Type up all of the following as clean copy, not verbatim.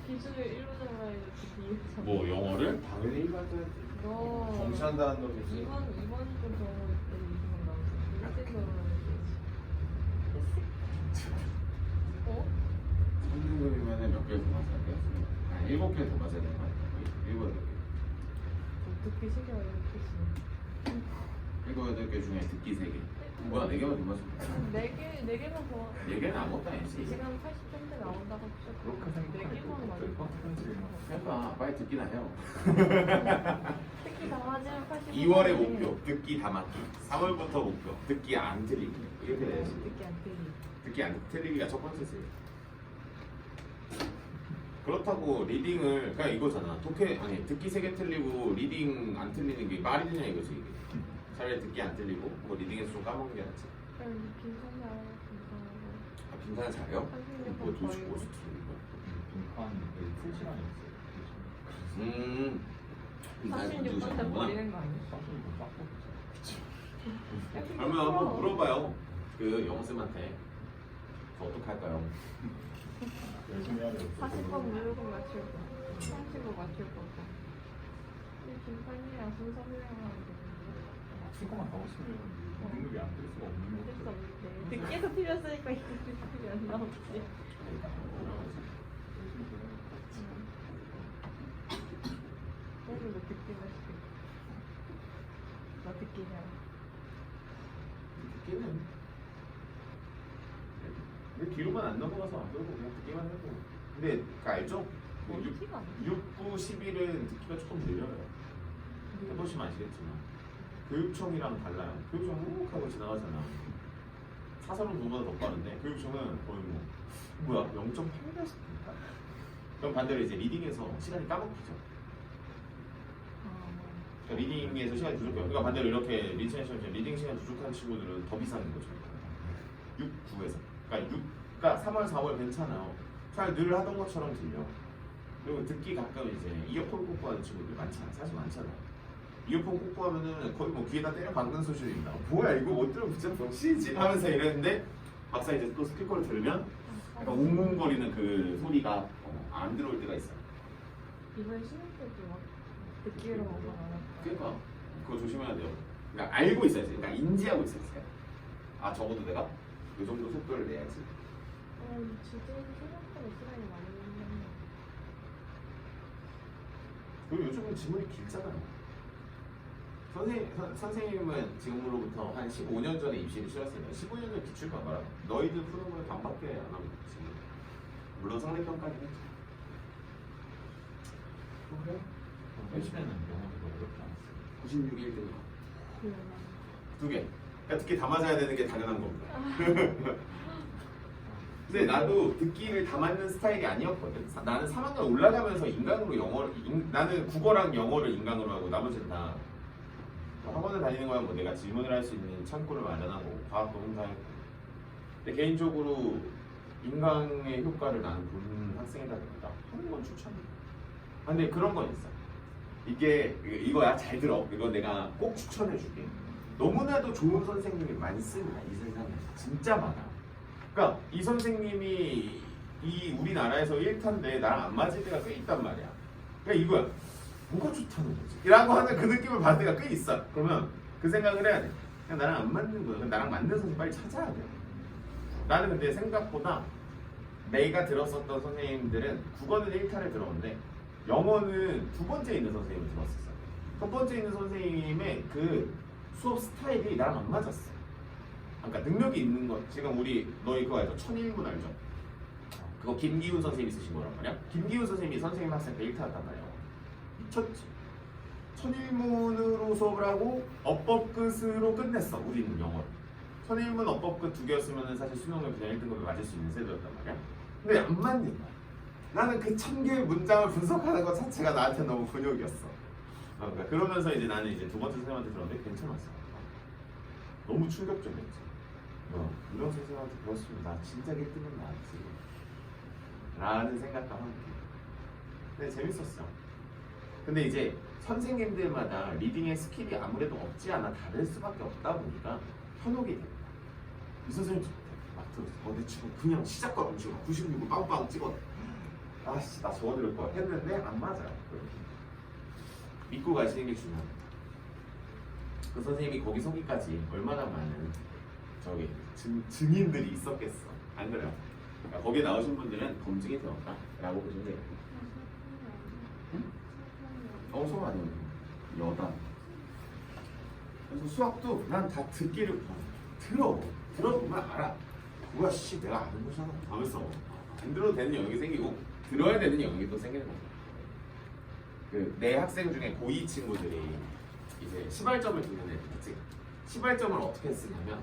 기술을 이루려고 해도 비웃어. 뭐 영어를 당연히 일반자야지. 너 정시한다는 놈이지. 이번 주 정도 때 이기만 나오지. 일찍 어? 3등급이면은 몇 개를 더 맞아야 돼? 아니 7개를 더 맞아야 되는 거야? 7, 8개. 어떻게 신경 이렇게 쓰냐? 7, 8개 중에 듣기 3개. 뭐야 4개만 더 맞으면 돼. 4개만 더. 4개는 아무것도 아니지. 지금 80점대 나온다고 했죠. 그렇게 생각하면 4개만 해봐. 빨리 듣기나 해요. 특히 다 맞으면 80점. 2월의 목표 듣기 다 맞기. 3월부터 목표 듣기 안 틀리기. 이렇게 돼야지. 듣기 안 틀리. 듣기 안 틀리기가 첫 번째지. 그렇다고 리딩을 그냥 이거잖아. 듣기 3개 틀리고 리딩 안 틀리는 게 말이 되냐 이거지. 차라리 듣기 안 틀리고 뭐 리딩에서 좀 까먹는 게 낫지. 빈칸 아 빈칸을 잘해요? 뭐 도시 고수 틀리는 거야? 빈칸을 풀 시간이 있어요. 빈칸을 36번째 버리는 거 아니야? 그러면 한번 물어봐요. 그 영쌤한테 저 어떡할까요? 열심히 해야 돼요. 40번 무조건 맞출 거. 35 맞출 거고. 이 빈칸이랑 순서대로만 하면 되는데. 수고만 하고 싶으면 등급이 안 될 수가 없는 어쩔 수 거죠. 없는데. 듣기에서 틀렸으니까 이게 듣기 안 나오지. 그래도 너 듣기나 시켜. 너 듣기냐. 듣기는 왜 뒤로만 안 넘어가서 안 그러고 그냥 듣기만 해도 근데 그 알죠? 뭐 티가 안 나. 6, 9, 11은 듣기가 조금 느려요. 해보시면 아시겠지만 교육청이랑 달라요. 교육청 훅 하고 지나가잖아. 사설은 그거보다 더 빠른데 교육청은 거의 뭐야 0.8배속인가? 그럼 반대로 이제 리딩에서 시간이 까먹히죠. 그러니까 리딩에서 시간이 부족해요. 그러니까 반대로 이렇게 리딩 시간 부족한 친구들은 더 비싼 거죠. 6, 9에서. 그러니까 3월, 4월 괜찮아요. 잘 늘 하던 것처럼 들려. 그리고 듣기 가끔 이제 이어폰 꽂고 하는 친구들 많잖아. 사실 많잖아. 이어폰 꽂고 하면은 거의 뭐 귀에다 때려 박는 수준입니다. 뭐야 이거 못 들으면 진짜 병신이지 하면서 이랬는데 막상 이제 또 스피커를 들면 약간 웅웅거리는 그 소리가 안 들어올 때가 있어요. 이번 신혼 때도 막 듣기로 먹어 안 할까? 그러니까 그거 조심해야 돼요. 그러니까 알고 있어야지. 그러니까 인지하고 있어야지. 아 적어도 내가 이 정도 속도를 내야지. 주제는 생각보다 시간이 많이 걸리네. 그리고 요즘은 지문이 길잖아요. 선생님은 지금으로부터 한 15년 전에 입시를 치렀으니까 15년 전 기출과 말아. 너희들 푸는 거에 반밖에 안 하고 있지. 물론 상대평가는 했죠. 그래? 열심히는 영어도 어렵지 않았어요. 96일 등 2개. 그러니까 듣기 다 맞아야 되는 게 당연한 겁니다. 근데 나도 듣기를 다 맞는 스타일이 아니었거든. 나는 3학년 올라가면서 인강으로 나는 국어랑 영어를 인강으로 하고 나머지는 다 학원을 다니는 거야. 뭐 내가 질문을 할 수 있는 창구를 마련하고 과학도 혼자했고. 근데 개인적으로 인강의 효과를 나는 보는 학생이다 보니까 하는 건 추천해. 근데 그런 건 있어. 이거야 잘 들어. 이거 내가 꼭 추천해 줄게. 너무나도 좋은 선생님이 많습니다. 이 세상에 진짜 많아. 그러니까 이 선생님이 이 우리나라에서 1탄데 나랑 안 맞을 때가 꽤 있단 말이야. 그러니까 이거야. 뭐가 좋다는 거지? 라고 하는 그 느낌을 받을 때가 꽤 있어. 그러면 그 생각을 해야 돼. 그냥 나랑 안 맞는 거야. 그냥 나랑 맞는 선생님 빨리 찾아야 돼. 나는 근데 생각보다 내가 들었었던 선생님들은 국어는 1탄을 들었는데 영어는 두 번째 있는 선생님을 들었었어. 첫 번째 있는 선생님의 그 수업 스타일이 나랑 안 맞았어. 그러니까 능력이 있는 것. 지금 너희 그거 알죠? 천일문 알죠? 그거 김기훈 선생님이 쓰신 거란 말이야. 김기훈 선생님이 선생님 학생 때 1타였단 말이야. 미쳤지. 천일문으로 수업을 하고 업법끝으로 끝냈어. 우리는 영어를. 천일문 업법끝 2개였으면 사실 수능을 그냥 1등급에 맞을 수 있는 세도였단 말이야. 근데 안 맞는 거야. 나는 그 1000개의 문장을 분석하는 것 자체가 나한테 너무 곤욕이었어. 그러니까 그러면서 이제 나는 이제 두 번째 선생님한테 들었는데 괜찮았어. 너무 충격적이었지. 이런 선생님한테 배웠으면 나 진짜 1등은 나왔지 라는 생각도 하고. 근데 재밌었어. 근데 이제 선생님들마다 리딩의 스킬이 아무래도 없지 않아 다를 수밖에 없다 보니까 현혹이 된다. 이 선생님 막 들었어. 내 친구 그냥 시작과 멈추고 96을 빵빵 찍어. 아씨 나 저거 들을 거야 했는데 안 맞아요. 믿고 가시는 게 중요합니다. 그 선생님이 거기 서기까지 얼마나 많은 저기 증인들이 있었겠어. 안 그래요? 그러니까 거기에 나오신 분들은 검증이 되었다라고 보시면 돼요. 수업 아니에요. 여단. 그래서 수학도 난 다 듣기를 들어보면 알아. 뭐야 씨 내가 아는 거잖아 하면서 안 들어도 되는 영역이 생기고 들어야 되는 영역이 또 생기는 거야. 그 내 학생 중에 고2 친구들이 이제 시발점을 두는 애들 있지. 시발점을 어떻게 쓰냐면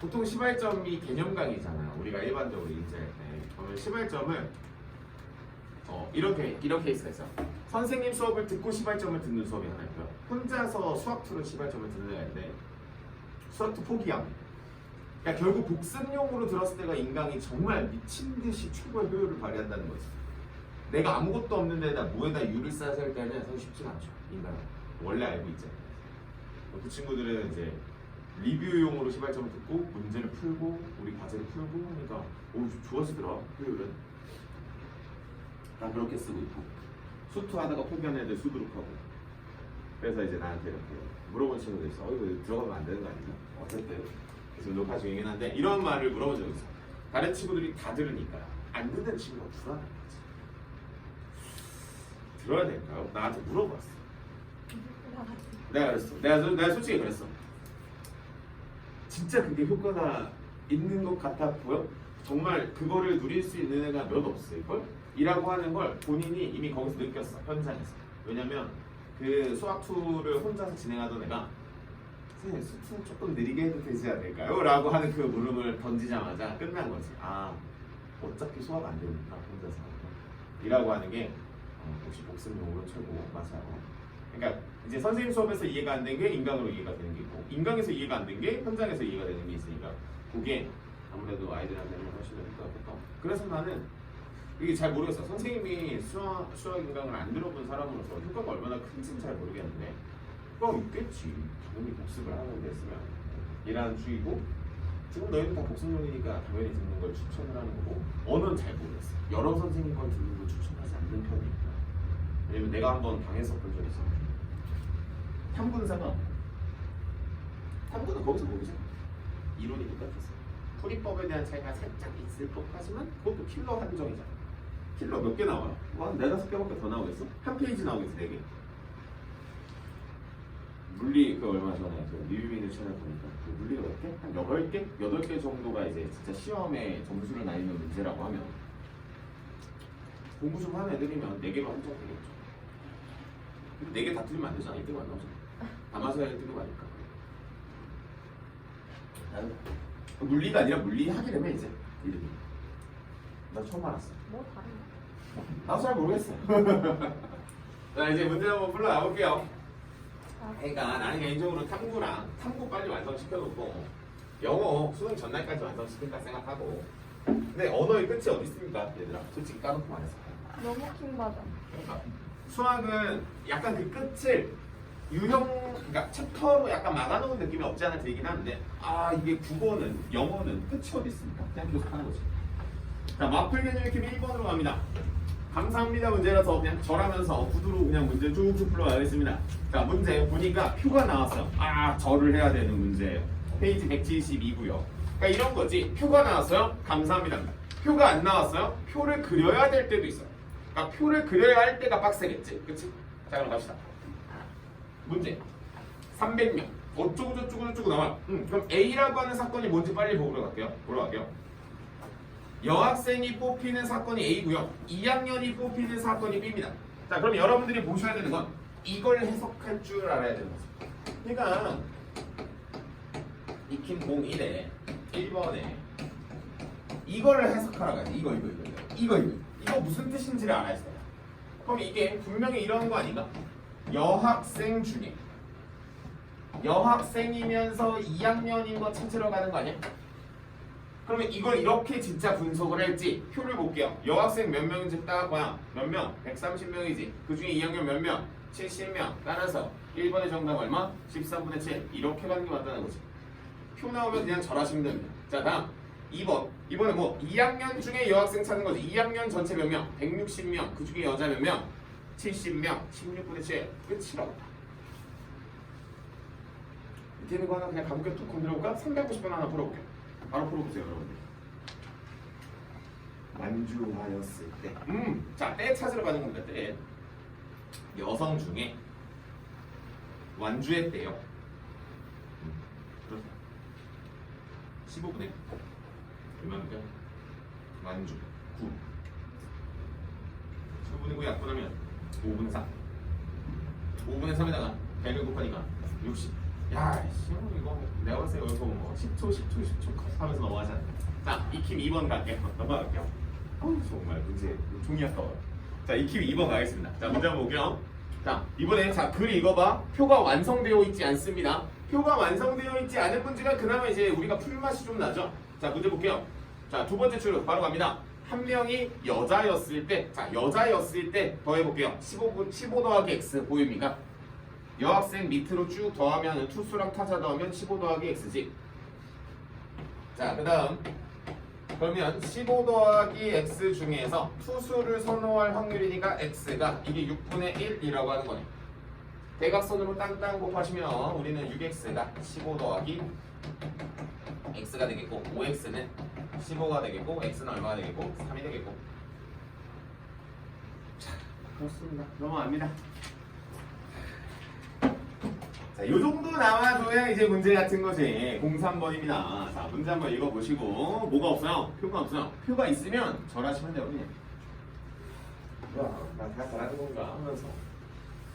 보통 시발점이 개념 강의잖아요. 우리가 일반적으로 인지할 때 그러면 시발점을 이렇게 케이스가 있어요. 선생님 수업을 듣고 시발점을 듣는 수업이 하나 있고요. 혼자서 수학2로 시발점을 듣는 애가 있는데 수학2 포기함. 그러니까 결국 복습용으로 들었을 때가 인강이 정말 미친 듯이 최고의 효율을 발휘한다는 거지. 내가 아무것도 없는 데다 뭐에다 유를 쌓아서 할 때는 사실 쉽지가 않죠. 인간은 원래 알고 있잖아요. 그 친구들은 이제 리뷰용으로 시발점을 듣고 문제를 풀고 우리 과제를 풀고 하니까 좋아지더라 효율은. 난 그렇게 쓰고 있고 수투하다가 포기하는 애들 수두룩하고. 그래서 이제 나한테 이렇게 물어본 친구들 있어. 이거 들어가면 안 되는 거 아닌가? 어쨌든 지금 녹화 중이긴 한데 이런 말을 물어본 적이 있어. 다른 친구들이 다 들으니까 안 듣는 친구가 불안한 거지. 들어야 될까요? 나한테 물어봤어. 내가 그랬어. 내가 솔직히 그랬어. 진짜 그게 효과가 있는 것 같아 보여? 정말 그거를 누릴 수 있는 애가 몇 없을걸? 이라고 하는 걸 본인이 이미 거기서 느꼈어. 현장에서. 왜냐면 그 수학2를 혼자서 진행하던 애가 선생님 수학2 조금 느리게 해도 되지 않을까요? 라고 하는 그 물음을 던지자마자 끝난 거지. 아 어차피 수학 안 되니까 혼자서 이라고 하는 게 역시 복습용으로 최고 맞아요. 그러니까 이제 선생님 수업에서 이해가 안 된 게 인강으로 이해가 되는 게 있고 인강에서 이해가 안 된 게 현장에서 이해가 되는 게 있으니까 그게 아무래도 아이들한테 하시면 될 것 같고. 그래서 나는 이게 잘 모르겠어. 선생님이 수학 인강을 안 들어본 사람으로서 효과가 얼마나 큰지는 잘 모르겠는데 효과가 있겠지. 당연히 복습을 하고 됐으면 이라는 주의고 지금 너희는 다 복습용이니까 당연히 듣는 걸 추천을 하는 거고 언어는 잘 모르겠어. 여러 선생님 걸 듣는 걸 추천하지 않는 편이니까. 왜냐면 내가 한번 방에서 본 적이 있어. 탐구는 거기서 모르잖아. 이론이 똑같았어. 풀이법에 대한 차이가 살짝 있을 것 하지만 그것도 킬러 한정이잖아. 킬러 몇 개 나와요? 한 4-5개밖에 더 나오겠어? 한 페이지 나오겠어? 4개? 물리 그 얼마 전에 리뷰민을 찾아보니까 그 물리가 몇 개? 한 8개? 8개 정도가 이제 진짜 시험에 점수를 날리는 문제라고 하면 공부 좀 하는 애들이면 4개로 한정되겠죠. 근데 4개 다 틀리면 안 되잖아. 1등은 안 나오잖아. 다 맞아야 1등은 아닐까. 나는 물리가 아니라 물리학이라며 이제 이름이. 나 처음 알았어. 뭐 다른가? 나도 잘 모르겠어. 자 이제 문제 한번 풀러 가볼게요. 그러니까 나는 개인적으로 탐구 빨리 완성시켜놓고 영어 수능 전날까지 완성시킬까 생각하고. 근데 언어의 끝이 어디 있습니까 얘들아? 솔직히 까놓고 말해서. 너무 킹받아. 그러니까 수학은 약간 그 끝을 그러니까 챕터로 약간 막아놓은 느낌이 없지 않아 들긴 하는데 이게 국어는 영어는 끝이 어디 있습니까? 그냥 계속 하는 거지. 자 마플 개념 익힘 1번으로 갑니다. 감사합니다 문제라서 그냥 절하면서 구두로 그냥 문제 쭉쭉 풀어가겠습니다. 자 문제 보니까 표가 나왔어요. 절을 해야 되는 문제예요. 페이지 172고요. 그러니까 이런 거지. 표가 나왔어요. 감사합니다. 표가 안 나왔어요. 표를 그려야 될 때도 있어요. 그러니까 표를 그려야 할 때가 빡세겠지. 그치? 자 그럼 갑시다. 문제 300명 어쩌고저쩌고 나와요. 그럼 A라고 하는 사건이 뭔지 빨리 보러 갈게요. 여학생이 뽑히는 사건이 A고요. 2학년이 뽑히는 사건이 B입니다. 자 그럼 여러분들이 보셔야 되는 건 이걸 해석할 줄 알아야 되는 거죠. 그러니까 익힌 01에 1번에 이걸 해석하라고 하지. 이거 무슨 뜻인지를 알아야 돼요. 그럼 이게 분명히 이런 거 아닌가? 여학생 중에 여학생이면서 2학년인 거 찾으러 가는 거 아니야? 그러면 이걸 이렇게 진짜 분석을 할지 표를 볼게요. 여학생 몇 명인지 따봐야 몇 명? 130명이지. 그 중에 2학년 몇 명? 70명. 따라서 1번의 정답 얼마? 13분의 7. 이렇게 가는 게 맞다는 거지. 표 나오면 그냥 절하시면 됩니다. 자 다음 2번. 이번에 뭐 2학년 중에 여학생 찾는 거지. 2학년 전체 몇 명? 160명. 그 중에 여자 몇 명? 70명. 16분의 7. 끝이라고. 밑에 있는 거 하나 그냥 가볍게 툭 건드려볼까? 390번 하나 풀어볼게요. 바로 풀어보세요, 여러분들. 완주하였을 때. 자, 때 찾으러 가는 겁니다. 때. 여성 중에 완주했대요. 그렇다. 15분에 얼마인데요? 완주 9. 15분에 9 약분하면 5분의 3. 5분의 3에다가 100을 곱하니까 60. 야, 씨, 이거 내가 봤을 때 여기서 뭐 10초 하면서 넘어가잖아. 자, 익힘 2번 갈게요. 넘어갈게요. 정말 문제 종이 아까워요. 자, 익힘 2번 가겠습니다. 자, 문제 한번 볼게요. 자, 이번에 자, 글 읽어봐. 표가 완성되어 있지 않습니다. 표가 완성되어 있지 않은 문제가 그나마 이제 우리가 풀맛이 좀 나죠. 자, 문제 볼게요. 자, 두 번째 출력 바로 갑니다. 한 명이 여자였을 때, 자, 여자였을 때 더해볼게요. 15 더하기 x 보입니까? 여학생 밑으로 쭉 더하면 투수랑 타자 더하면 15 더하기 x지. 자, 그 다음 그러면 15 더하기 x 중에서 투수를 선호할 확률이니까 x가 이게 6분의 1이라고 하는 거네. 대각선으로 땅땅 곱하시면 우리는 6x가 15 더하기 x가 되겠고 5x는 15가 되겠고 x는 얼마가 되겠고 3이 되겠고. 자, 그렇습니다. 넘어갑니다. 자, 요 정도 나와줘야 이제 문제 같은 거지. 03번입니다. 자, 문제 한번 읽어보시고. 뭐가 없어요? 표가 없어요. 표가 있으면 절하시면 돼요, 그냥. 뭐야, 나 다 잘하는 건가 하면서.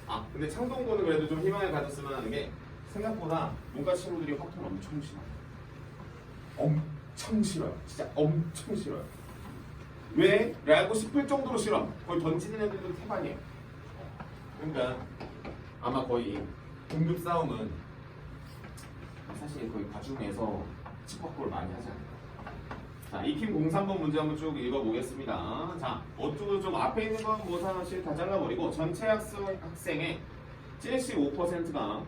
아, 근데 창동고는 그래도 좀 희망을 가졌으면 하는 게 생각보다 문과 친구들이 확통 엄청 심해요. 엄청 싫어요. 진짜 엄청 싫어요. 왜? 라고 싶을 정도로 싫어. 거의 던지는 애들도 태반이에요. 그러니까 아마 거의 등급 싸움은 사실 거의 가중에서 집합골 많이 하지 않을까. 자, 익힘 03번 문제 한번 쭉 읽어보겠습니다. 자, 어쩌고 좀 앞에 있는 건 뭐 사실 다 잘라버리고 전체 학생의 75%가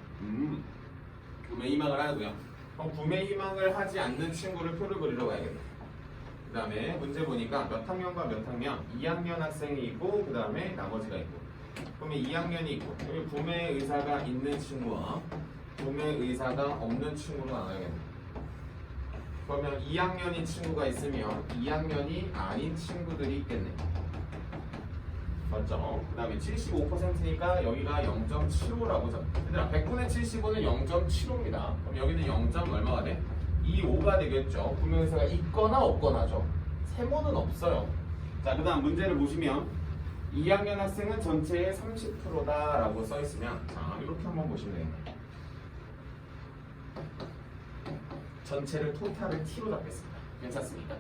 구매 희망을 하고요. 그럼 구매 희망을 하지 않는 친구를 표를 그리러 가야겠네. 그 다음에 문제 보니까 몇 학년과 몇 학년, 2학년 학생이 있고 그 다음에 나머지가 있고. 그러면 2학년이 있고 여기 구매 의사가 있는 친구와 구매 의사가 없는 친구로 나눠야겠네. 그러면 2학년인 친구가 있으면 2학년이 아닌 친구들이 있겠네. 맞죠? 그 다음에 75%니까 여기가 0.75라고 잡. 얘들아 100분의 75는 0.75입니다. 그럼 여기는 0. 얼마가 돼? 25가 되겠죠. 구매 의사가 있거나 없거나죠. 세모는 없어요. 자, 그 다음 문제를 보시면 2학년 학생은 전체의 30%다라고 써있으면 자, 이렇게 한번 보시면 되겠네요. 전체를 토탈을 t로 잡겠습니다. 괜찮습니까?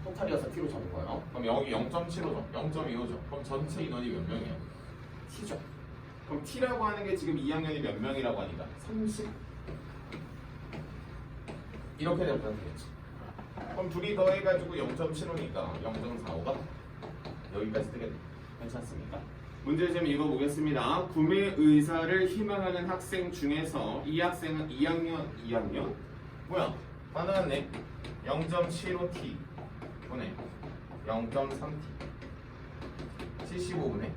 토탈이어서 t로 잡은 거예요. 그럼 여기 0.75죠. 0.25죠. 그럼 전체 인원이 몇 명이에요? t죠. 그럼 t라고 하는 게 지금 2학년이 몇 명이라고 하니까 30 이렇게 되면 되겠지. 그럼 둘이 더해가지고 0.75니까 0.45가 여기까지 뜨겠네. 괜찮습니까? 문제를 좀 읽어보겠습니다. 구매 의사를 희망하는 학생 중에서 이 학생은 2학년? 뭐야? 다 나왔네. 0.75t 분의 0.3t 75분의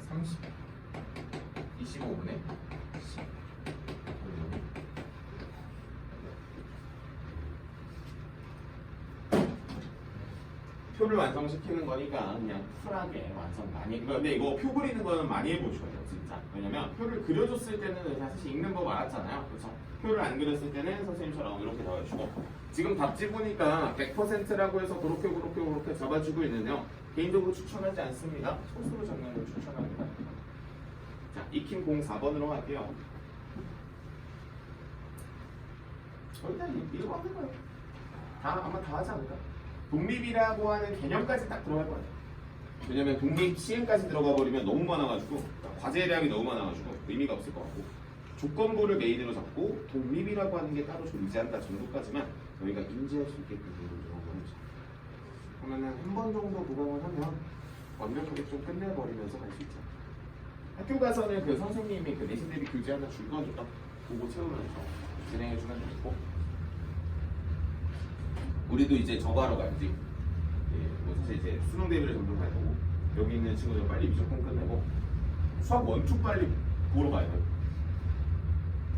30 25분의 10 표를 완성시키는 거니까 그냥 쿨하게 완성 많이. 근데 이거 표 그리는 거는 많이 해보셔야 돼요, 진짜. 왜냐면 표를 그려줬을 때는 사실 읽는 법 알았잖아요, 그렇죠? 표를 안 그렸을 때는 선생님처럼 이렇게 적어주고. 지금 답지 보니까 100%라고 해서 그렇게 잡아주고 있는데요. 개인적으로 추천하지 않습니다. 소수로 적는 걸 추천합니다. 자, 익힘 04번으로 갈게요. 일단 이거 하는 거예요. 아마 다 하지 않을까? 독립이라고 하는 개념까지 딱 들어갈 거예요. 왜냐면 독립 시행까지 들어가 버리면 너무 많아가지고 과제 대학이 너무 많아가지고 의미가 없을 것 같고 조건부를 메인으로 잡고 독립이라고 하는 게 따로 존재한다 정도까지만 저희가 인지할 수 있게끔 들어가는 거죠. 그러면은 한 번 정도 부강을 하면 완벽하게 좀 끝내버리면서 갈 수 있죠. 학교 가서는 그 선생님이 그 내신 대비 교재 하나 줄 거니까 그거 채우면서 진행해주면 되고 우리도 이제 저거 하러 가야지. 예, 뭐 사실 이제 수능 대비를 점점 할 거고 여기 있는 친구들 빨리 미적분 끝내고 수학 원투 빨리 보러 가야 돼.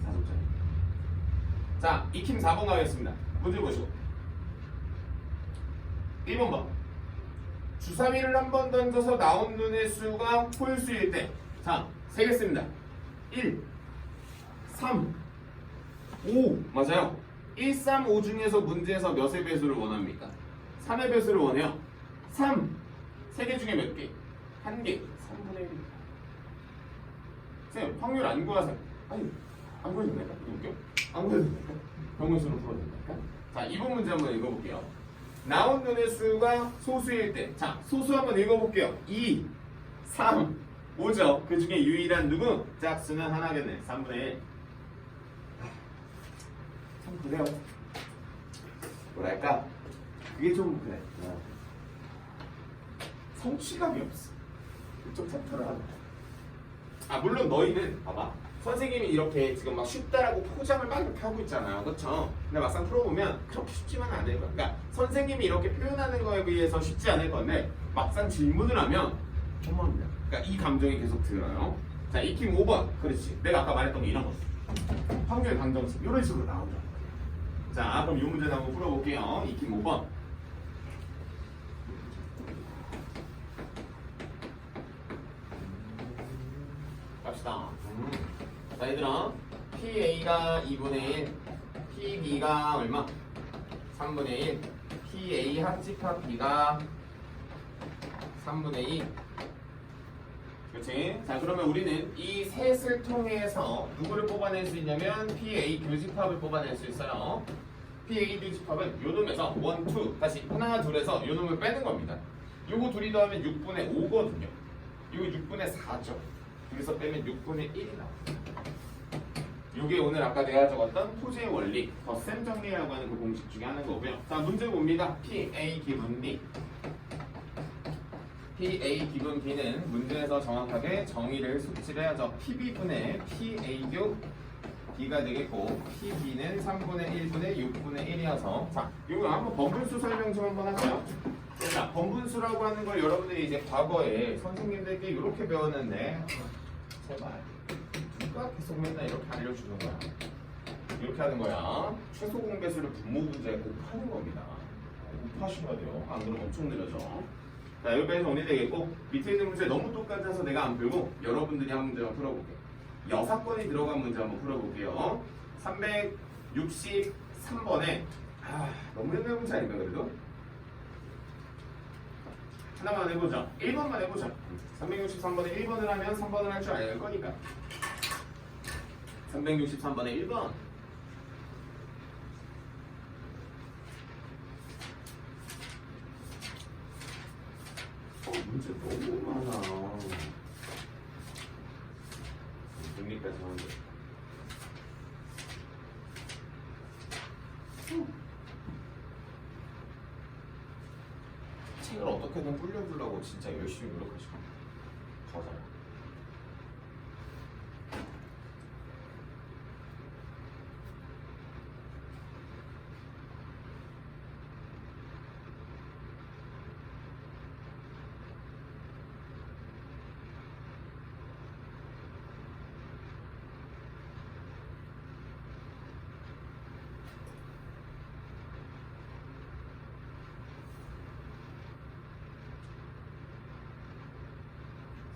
4점짜리. 자, 익힘 4번 가겠습니다. 문제 보시고 1번 봐. 주사위를 한 번 던져서 나온 눈의 수가 홀수일 때, 자, 세겠습니다. 1, 3, 5 맞아요. 1, 3, 5 중에서 문제에서 몇의 배수를 원합니까? 3의 배수를 원해요. 3, 3개 중에 몇 개? 1개, 3분의 1입니다. 쌤, 확률 안 구하세요. 아니, 안 구해도 될까? 웃겨? 안 구해도 될까? 병문수로 풀어도 될까? 자, 2번 문제 한번 읽어볼게요. 나온 눈의 수가 소수일 때, 자, 소수 한번 읽어볼게요. 2, 3, 5죠. 그 중에 유일한 누구? 짝수는 하나겠네. 3분의 1. 참 그래요. 뭐랄까? 그게 좀 그래. 성취감이 없어. 좀 템터를 아, 물론 너희는 봐봐. 선생님이 이렇게 지금 막 쉽다라고 포장을 막 이렇게 하고 있잖아요. 그렇죠? 근데 막상 풀어보면 그렇게 쉽지만은 않을 거야. 그러니까 선생님이 이렇게 표현하는 거에 비해서 쉽지 않을 건데 막상 질문을 하면 어머입니다. 그러니까 이 감정이 계속 들어요. 자, 익힘 5번. 그렇지. 내가 아까 말했던 게 이런 거. 확률 방정식 이런 식으로 나오죠. 자, 그럼 이 문제 한번 풀어볼게요. 익힘 5번. 갑시다. 자, 얘들아, PA가 2분의 1, PB가 얼마? 3분의 1, PA 합집합 B가 3분의 2. 그렇지? 자, 그러면 우리는 이 셋을 통해서 누구를 뽑아낼 수 있냐면 PA 교집합을 뽑아낼 수 있어요. PA 교집합은 요 놈에서 1, 2, 다시 하나, 둘에서 요 놈을 빼는 겁니다. 요거 둘이 더하면 6분의 5거든요. 요거 6분의 4죠. 여기서 빼면 6분의 1이 나옵니다. 이게 오늘 아까 내가 적었던 토지의 원리, 덧셈 정리라고 하는 그 공식 중에 하나인 거고요. 자, 문제 봅니다. PA 기분 B. PA 기분 B는 문제에서 정확하게 정의를 숙지해야죠. PB분의 PA교 B가 되겠고 PB는 3분의 1분의 6분의 1이어서 자, 이거 한번 번분수 설명 좀 한번 할까요? 자, 번분수라고 하는 걸 여러분들이 이제 과거에 선생님들께 이렇게 배웠는데 제발 누가 계속 맨날 이렇게 알려주는 거야. 이렇게 하는 거야. 최소 공배수를 분모분자에 곱하는 겁니다. 곱하셔야 돼요. 안 그러면 엄청 느려져. 자, 여기까지 정리되겠고 밑에 있는 문제 너무 똑같아서 내가 안 풀고 여러분들이 한 문제만 풀어볼게요. 6건이 들어간 문제 한번 풀어볼게요. 363번에 너무 옛날 문제 아닌가 그래도? 하나만 해보자. 1번만 해보자. 363번에 1번을 하면 3번을 할 줄 알 거니까. 363번에 1번. 문제 너무 많아. 정리까지 하는데. 책을 어떻게든 불려주려고 진짜 열심히 노력하시고 저잖아.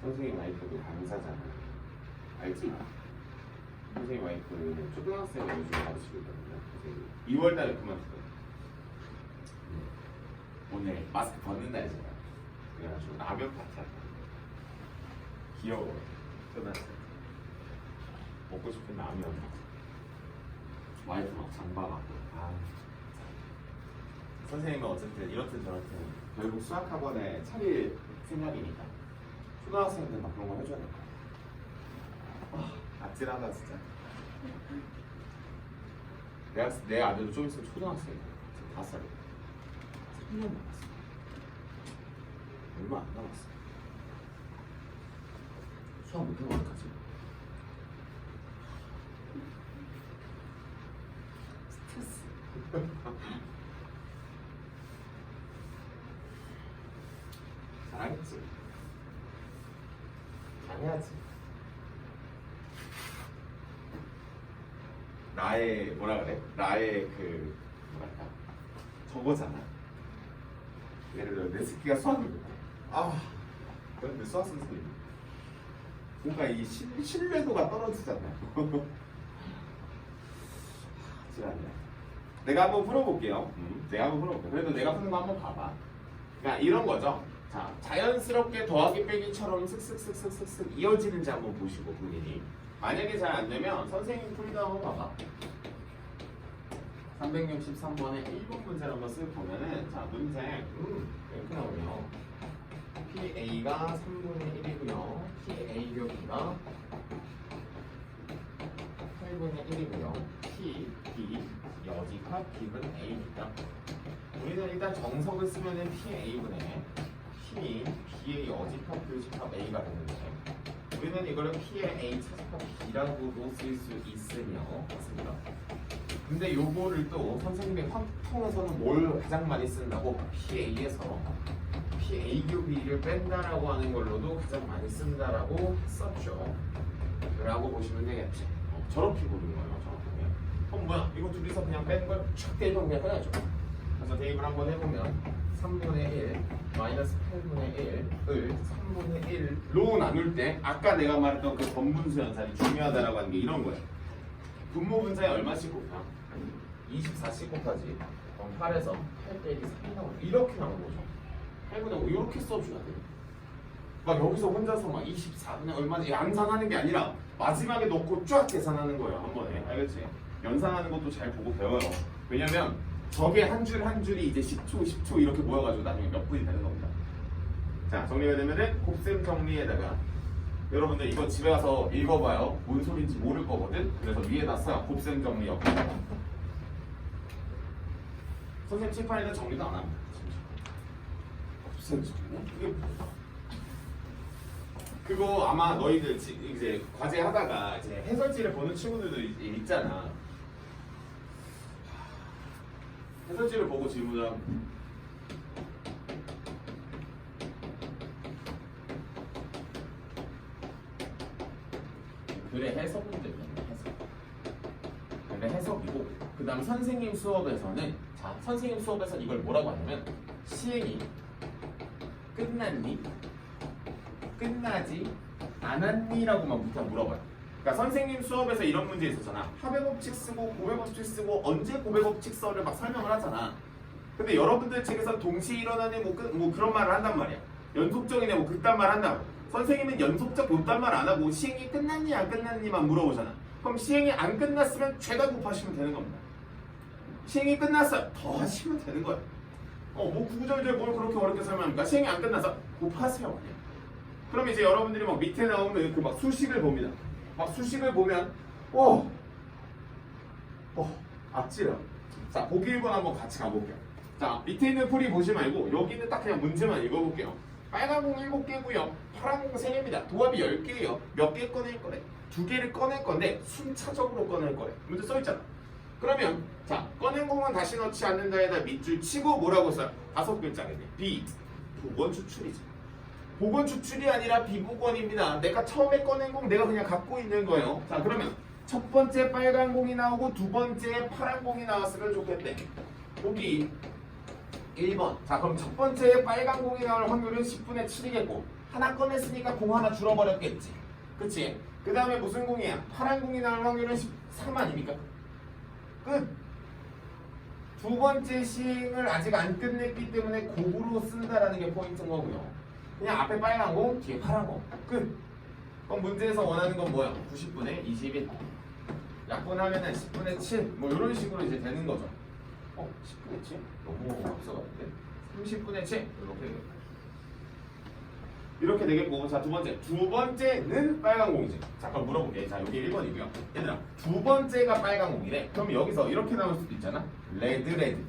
선생님 와이프도 강사잖아. 알지? 선생님 와이프는 초등학생을 요즘 가르치고 있거든요. 2월달에 그만두거든. 오늘 마스크 벗는 날이잖아. 그래가지고 라면 파티 할까. 귀여워. 초등학생. 먹고 싶은 라면. 와이프 막 장봐갖고. 선생님은 어쨌든 이렇든 저렇든 결국 수학학원에 차릴 생각이니까. 초등학생들 막 그런 거 해줘야 될 거야. 아찔하다 진짜. 내 아들도 좀 있으면 초등학생이야. 5살이야. 3년 남았어. 얼마 안 남았어. 수학 못하면 어떡하지? 스트레스. 해야지. 나의 뭐라 그래? 나의 그 뭐랄까 저거잖아. 예를 들어 내 새끼가 수학을 보고 그런데 수학 선생님 뭔가 이 신뢰도가 떨어지잖아. 지랄이야. 내가 한번 풀어볼게요. 내가 한번 풀어볼게. 그래도 내가 푸는 거 한번 봐봐. 그러니까 이런 거죠. 자, 자연스럽게 더하기 빼기처럼 슥슥슥슥슥 이어지는지 한번 보시고 본인이. 만약에 잘 안 되면 선생님 풀이도 한번 봐봐. 363번에 1번 문제를 한번 쓱 보면은 자 문제 이렇게 나오네요. PA가 3분의 1이고요. PA 곱이가 8분의 1이고요. P, B, 여지가 B분 A니까 우리는 일단 정석을 쓰면은 PA분의 P, B의 여지값, 교집합 A가 되는데 우리는 이거를 P의 A 차집합 B라고도 쓸 수 있으며 맞습니다. 근데 요거를 또 선생님의 확통에서는 뭘 가장 많이 쓴다고? PA에서 PA 교비를 뺀다라고 하는 걸로도 가장 많이 쓴다라고 썼죠. 라고 보시면 되겠지. 저렇게 보는 거예요. 저렇게. 그럼 뭐야? 이거 둘이서 그냥 뺀 걸 촥 대입하면 그냥 끝나죠. 그래서 대입을 한번 해보면 3분의 1 마이너스 8분의 1을 3분의 1로 나눌 때 아까 내가 말했던 그 번분수 연산이 중요하다라고 하는 게 이런 거예요. 분모 분자에 얼마씩 곱냐? 24씩 곱하지. 그럼 8에서 8 빼기 3이 나오죠. 이렇게 나오는 거죠. 8분의 5 이렇게 써줘야 돼요. 막 여기서 혼자서 막 24분의 얼마 양산하는 게 아니라 마지막에 넣고 쫙 계산하는 거예요. 한 번에. 알겠지? 연산하는 것도 잘 보고 배워요. 왜냐면 저게 한 줄 한 줄이 이제 10초, 10초 이렇게 모여가지고 나중에 몇 분이 되는 겁니다. 자, 정리가 되면은 곱셈 정리에다가 여러분들 이거 집에 가서 읽어봐요. 뭔 소리인지 모를 거거든. 그래서 위에다 써. 곱셈 정리 옆에. 선생님 칠판에는 정리도 안 합니다. 곱셈 정리? 이게 뭐야? 그거 아마 너희들 이제 과제 하다가 이제 해설지를 보는 친구들도 있잖아. 해설지를 보고 질문을 글의 해석 문제입니다. 해석. 글의 해석이고 그 다음 선생님 수업에서는 자 선생님 수업에서 이걸 뭐라고 하냐면 시행이 끝났니? 끝나지 않았니? 라고만 부터 물어봐요. 그러니까 선생님 수업에서 이런 문제 있었잖아. 합의 법칙 쓰고 고백 법칙 쓰고 언제 고백 법칙 써를 막 설명을 하잖아. 근데 여러분들 책에서 동시에 일어나는 뭐 그런 말을 한단 말이야. 연속적이네 뭐 그딴 말 한단 말이야. 선생님은 연속적 요딴 말 안 하고 시행이 끝났니 안 끝났니만 물어보잖아. 그럼 시행이 안 끝났으면 죄다 곱하시면 되는 겁니다. 시행이 끝났어 더 하시면 되는 거야. 뭐 구구절절 뭘 그렇게 어렵게 설명합니까? 시행이 안 끝나서 곱하세요. 그럼 이제 여러분들이 막 밑에 나오는 그 막 수식을 봅니다. 막 수식을 보면 앞지려. 자 보기 1번 한번 같이 가볼게요. 자 밑에 있는 풀이 보지 말고 여기는 딱 그냥 문제만 읽어볼게요. 빨간 공 7개고요. 파란 공 3개입니다. 도합이 10개예요. 몇 개 꺼낼 거래? 2개를 꺼낼 건데 순차적으로 꺼낼 거래. 문제 써있잖아. 그러면 자 꺼낸 공은 다시 넣지 않는다에다 밑줄 치고 뭐라고 써요? 5글자겠네. B. 복원 추출이지. 복원 추출이 아니라 비복원입니다. 내가 처음에 꺼낸 공 내가 그냥 갖고 있는 거예요. 자 그러면 첫 번째 빨간 공이 나오고 두 번째 파란 공이 나왔으면 좋겠대. 보기 1번. 자 그럼 첫 번째 빨간 공이 나올 확률은 10분의 7이겠고 하나 꺼냈으니까 공 하나 줄어버렸겠지. 그치? 그 다음에 무슨 공이야? 파란 공이 나올 확률은 13 아닙니까? 끝! 두 번째 시행을 아직 안 끝냈기 때문에 곱으로 쓴다라는 게 포인트인 거고요. 그냥 앞에 빨간 공, 뒤에 파란 공. 끝! 그럼 문제에서 원하는 건 뭐야? 90분의 21. 약분하면은 10분의 7. 뭐 이런 식으로 이제 되는 거죠. 10분의 7? 너무 앞서갔는데? 30분의 7. 이렇게 되겠고. 자, 두 번째. 두 번째는 빨간 공이지. 자, 그럼 물어볼게. 자, 여기 1번이고요. 얘들아, 두 번째가 빨간 공이래. 그럼 여기서 이렇게 나올 수도 있잖아. 레드.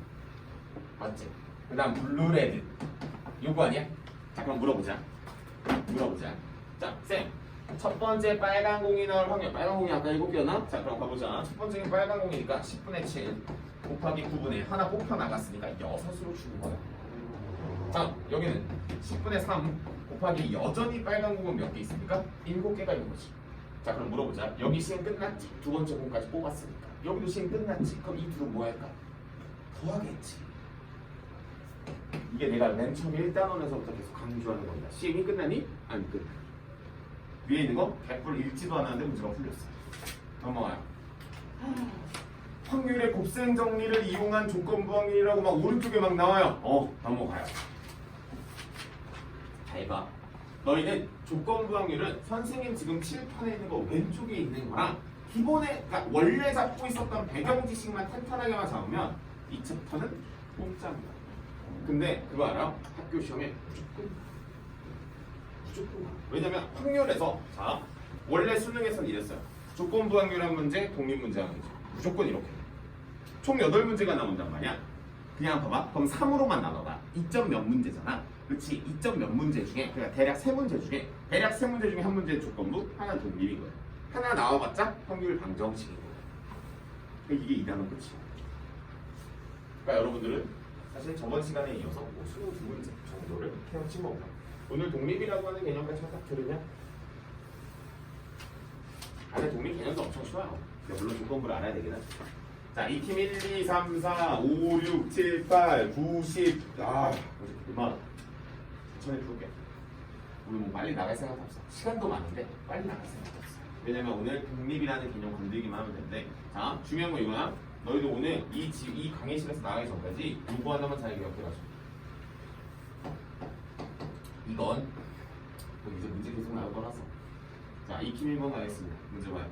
맞지? 그 다음 블루 레드. 요거 아니야? 자, 그럼 물어보자. 자, 쌤. 첫 번째 빨간 공이 나올 확률. 빨간 공이 아까 7개였나? 자, 그럼 가보자. 첫 번째는 빨간 공이니까 10분의 7 곱하기 9분의 하나 뽑혀 나갔으니까 6으로 주는 거야. 자, 여기는 10분의 3 곱하기 여전히 빨간 공은 몇 개 있습니까? 7개가 있는 거지. 자 그럼 물어보자. 여기 시행 끝났지? 두 번째 공까지 뽑았으니까. 여기도 시행 끝났지? 그럼 이 둘은 뭐 할까? 더하겠지. 이게 내가 맨 처음에 1단원에서부터 계속 강조하는 겁니다. 시행이 끝나니? 안 끝나. 위에 있는 거 100불 읽지도 않았는데 문제가 풀렸어. 넘어가요. 확률의 곱셈 정리를 이용한 조건부 확률이라고 막 오른쪽에 막 나와요. 넘어가요. 잘 봐. 너희는 조건부 확률은 선생님 지금 칠판에 있는 거 왼쪽에 있는 거랑 기본에 그러니까 원래 잡고 있었던 배경 지식만 탄탄하게만 잡으면 이 챕터는 공짜입니다. 근데 그거 알아? 학교 시험에 무조건 왜냐면 확률에서 자 원래 수능에서는 이랬어요. 조건부 확률 한 문제, 독립 문제 한 문제 무조건 이렇게 총 8문제가 나온단 말이야. 그냥 봐봐. 그럼 3으로만 나눠봐. 2점 몇 문제잖아. 그렇지. 2점 몇 문제 중에 그러니까 대략 3문제 중에 한 문제 조건부, 하나 독립인 거야. 하나 나와봤자 확률 방정식인 거야. 그러니까 이게 2단원 끝이야. 그러니까 여러분들은 사실 저번 시간에 이어서 22문제 정도를 헤엄친 거고 오늘 독립이라고 하는 개념까지 딱 들으면 안에 독립 개념도 엄청 쉬워요. 근데 물론 조건부를 알아야 되긴 하죠. 자, 이 팀 1, 2, 3, 4, 5, 6, 7, 8, 9, 10 그만 천천히 풀게. 우리 뭐 빨리 나갈 생각 없어. 시간도 많은데 빨리 나갈 생각 없어. 왜냐면 오늘 독립이라는 개념 건들기만 하면 되는데 자, 중요한 건 이거야. 너희도 오늘 이 강의실에서 나가기 전까지 이거 하나만 잘 기억해가지고 이건 이제 문제 계속 나올 거라서 자, 익힘 1번 가겠습니다. 문제 봐요.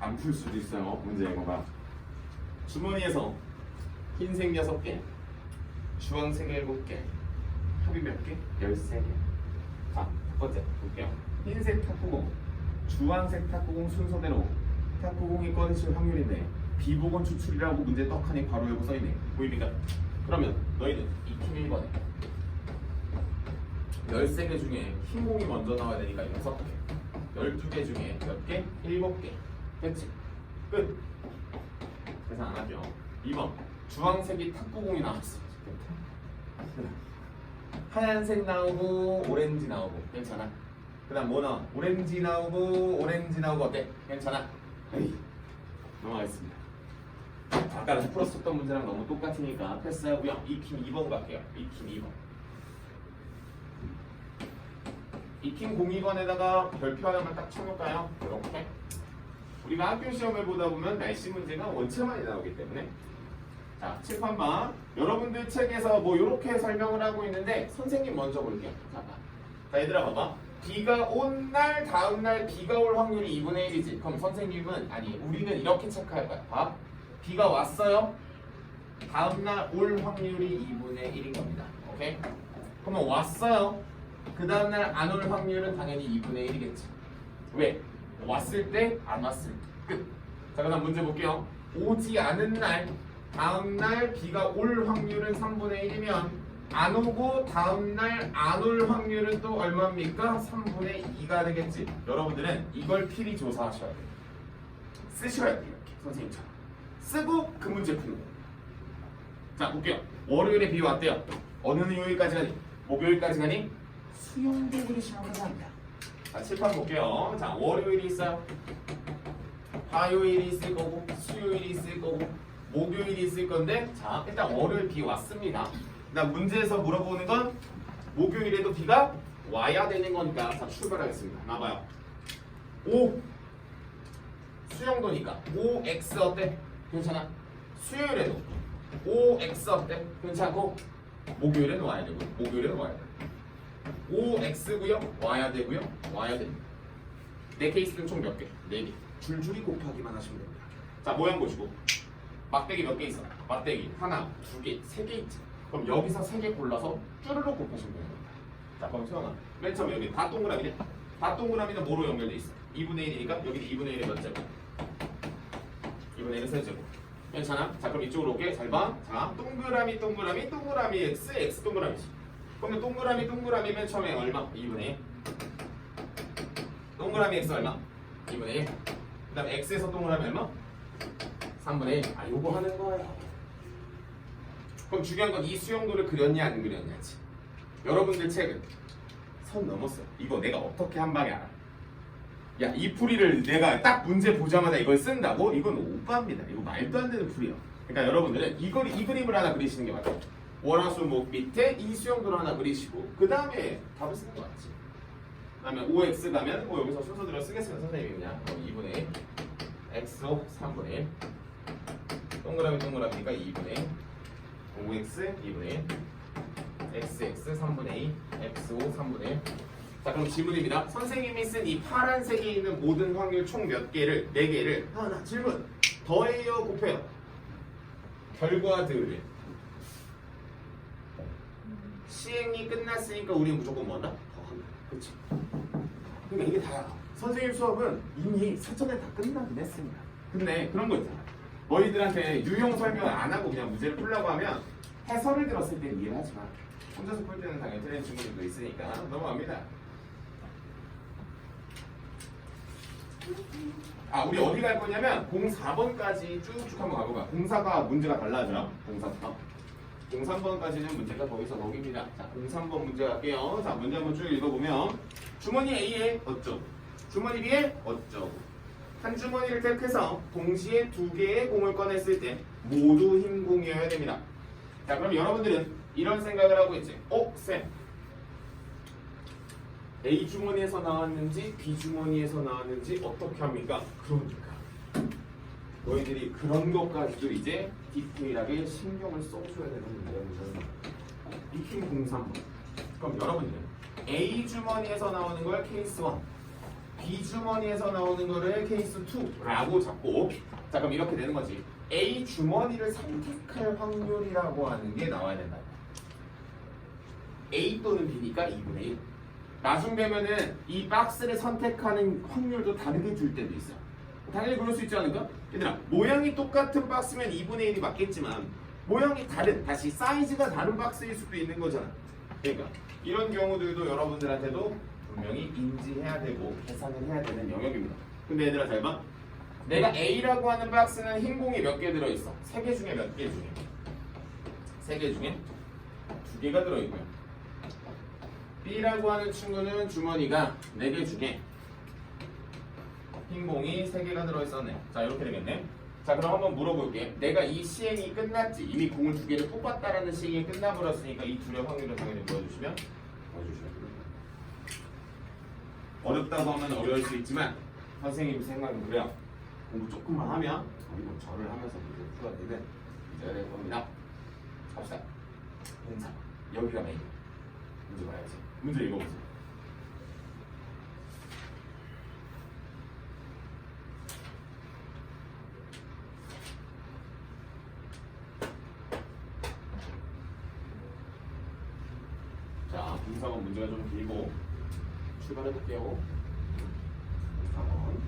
안 풀 수도 있어요. 문제 이거 봐. 주머니에서 흰색 6개, 주황색 7개, 합이 몇 개? 13개. 자, 첫 번째 볼게요. 흰색 탁구공, 주황색 탁구공 순서대로 탁구공이 꺼내실 확률인데 비보건 추출이라고 문제 떡하니 바로 여기 써있네. 보입니까? 그러면 너희는 익힘 1번에 13개 중에 흰 공이 먼저 나와야 되니까 6개, 12개 중에 몇 개? 7개. 됐지? 끝. 계산 안 하죠. 2번 주황색이 탁구공이 나왔어. 하얀색 나오고 오렌지 나오고 괜찮아. 그 다음 뭐 나와? 오렌지 나오고 어때? 괜찮아? 에이 넘어가겠습니다. 아까 풀었었던 문제랑 너무 똑같으니까 패스하고요. 익힘 2번 갈게요. 익힘 2번. 익힘 02번에다가 별표 하나만 딱 쳐놓을까요? 이렇게. 우리가 학교 시험을 보다 보면 날씨 문제가 원체 많이 나오기 때문에 자, 칠판 봐. 여러분들 책에서 뭐 이렇게 설명을 하고 있는데 선생님 먼저 볼게요. 잠깐. 자, 얘들아 봐봐. 비가 온 날 다음 날 비가 올 확률이 2분의 1이지. 그럼 선생님은 아니 우리는 이렇게 체크할 거야. 봐. 비가 왔어요. 다음 날 올 확률이 2분의 1인 겁니다. 오케이? 그러면 왔어요. 그 다음 날 안 올 확률은 당연히 2분의 1이겠지. 왜? 왔을 때, 안 왔을 때. 끝. 자, 그 다음 문제 볼게요. 오지 않은 날, 다음 날 비가 올 확률은 3분의 1이면 안 오고 다음 날 안 올 확률은 또 얼마입니까? 3분의 2가 되겠지. 여러분들은 이걸 필히 조사하셔야 돼요. 쓰셔야 돼요. 이렇게 선생님처럼. 쓰고 그 문제 푸는 거예요. 자, 볼게요. 월요일에 비 왔대요. 어느 요일까지 가니? 목요일까지 가니? 수요일에 시험까지 합니다. 자, 칠판 볼게요. 자, 월요일이 있어요. 화요일이 있을 거고, 수요일이 있을 거고, 목요일이 있을 건데, 자, 일단 월요일 비 왔습니다. 그다음 문제에서 물어보는 건 목요일에도 비가 와야 되는 거니까, 자, 출발하겠습니다. 나봐요. 5 수영도니까 5x 어때? 괜찮아. 수요일에도 5x 어때? 괜찮고, 목요일에는 와야 되고, 목요일에는 와야 돼. 5x고요. 와야 되고요. 와야 됩니다. 내 케이스는 총 몇 개? 4개. 줄줄이 곱하기만 하시면 됩니다. 자, 모양 보시고 막대기 몇 개 있어? 막대기 하나, 2개, 3개 있지. 그럼 여기서 3개 골라서 쭈르륵 곱하시면 됩니다. 자, 그럼 수영아 맨 처음에 여기 다 동그라미네? 다 동그라미는 뭐로 연결돼 있어? 2분의 1이니까 여기 2분의 1의 몇 제곱? 2분의 1의 세제곱. 괜찮아? 자, 그럼 이쪽으로 올게. 잘 봐. 자, 동그라미 x, x 동그라미지. 그러면 동그라미 맨 처음에 얼마? 2분의 1. 동그라미 x 얼마? 2분의 1. 그 다음 x에서 동그라미 얼마? 3분의 1. 아, 요거 하는 거예요. 그럼 중요한 건 이 수영도를 그렸냐 안 그렸냐지. 여러분들 책은 선 넘었어요. 이거 내가 어떻게 한 방에 알아? 야, 이 풀이를 내가 딱 문제 보자마자 이걸 쓴다고? 이건 오빠입니다. 이거 말도 안 되는 풀이야. 그러니까 여러분들은 이 그림을 하나 그리시는 게 맞아요. 월화수목 밑에 이 수영도를 하나 그리시고 그 다음에 답을 쓰는 거 맞지? 그다음에 OX 가면 뭐 여기서 순서대로 쓰겠으면 선생님이 그냥 2분의 1 XO 3분의 1 동그라미니까 2분의 1 OX 2분의 1 XX 3분의 2 XO 3분의 1. 자, 그럼 질문입니다. 선생님이 쓴 이 파란색에 있는 모든 확률 총 몇 개를 4개를 하나 질문 더해요 곱해요 결과들을 시행이 끝났으니까 우리는 무조건 뭐한다? 더한다. 그치? 그러니까 이게 다야. 선생님 수업은 이미 사전에 다 끝나긴 했습니다. 근데 그런 거 있잖아. 너희들한테 유형 설명을 안 하고 그냥 문제를 풀라고 하면 해설을 들었을 때 이해를 하지 마. 혼자서 풀 때는 당연히 틀린 친구들도 있으니까 넘어갑니다. 아, 우리 어디 갈 거냐면 04번까지 쭉쭉 한번 가볼까. 04가 문제가 달라져요. 04부터 03번까지는 문제가 거기서 거기입니다. 자, 03번 문제 갈게요. 자, 문제 한번 쭉 읽어보면 주머니 A에 어쩌고 주머니 B에 어쩌고 한 주머니를 택해서 동시에 2개의 공을 꺼냈을 때 모두 흰 공이어야 됩니다. 자, 그럼 여러분들은 이런 생각을 하고 있지. 쌤 A 주머니에서 나왔는지 B 주머니에서 나왔는지 어떻게 합니까? 그러니까 너희들이 그런 것까지도 이제 디테일하게 신경을 써줘야 되는 문제입니다. 익힘 03번. 그럼 여러분들 A 주머니에서 나오는 걸 케이스 1, B 주머니에서 나오는 거를 케이스 2라고 잡고, 자, 그럼 이렇게 되는 거지. A 주머니를 선택할 확률이라고 하는 게 나와야 된다. A 또는 B니까 2분의 1. 나중 되면은 이 박스를 선택하는 확률도 다르게 줄 때도 있어. 당연히 그럴 수 있지 않을까? 얘들아, 모양이 똑같은 박스면 2분의 1이 맞겠지만 모양이 다른, 다시 사이즈가 다른 박스일 수도 있는 거잖아. 그러니까 이런 경우들도 여러분들한테도 분명히 인지해야 되고 계산을 해야 되는 영역입니다. 근데 얘들아 잘 봐. 내가 A라고 하는 박스는 흰 공이 몇 개 들어있어? 3개 중에 몇 개 중에? 3개 중에 2개가 들어있고요. B라고 하는 친구는 주머니가 4개 중에 흰 공이 3개가 들어있었네. 자, 이렇게 되겠네. 자, 그럼 한번 물어볼게. 내가 이 시행이 끝났지. 이미 공을 2개를 뽑았다라는 시행이 끝나버렸으니까 이 둘의 확률을 당연히 보여주시면 됩니다. 어렵다고 하면 어려울 수 있지만 선생님 생각은 그래요. 공부 조금만 하면 이거 절을 하면서 문제를 풀어야 되는 문제가 될 겁니다. 갑시다. 공사. 여기가 메인. 문제 봐야지. 문제 읽어보세요. 자, 04번 문제가 좀 길고 출발해볼게요. 04번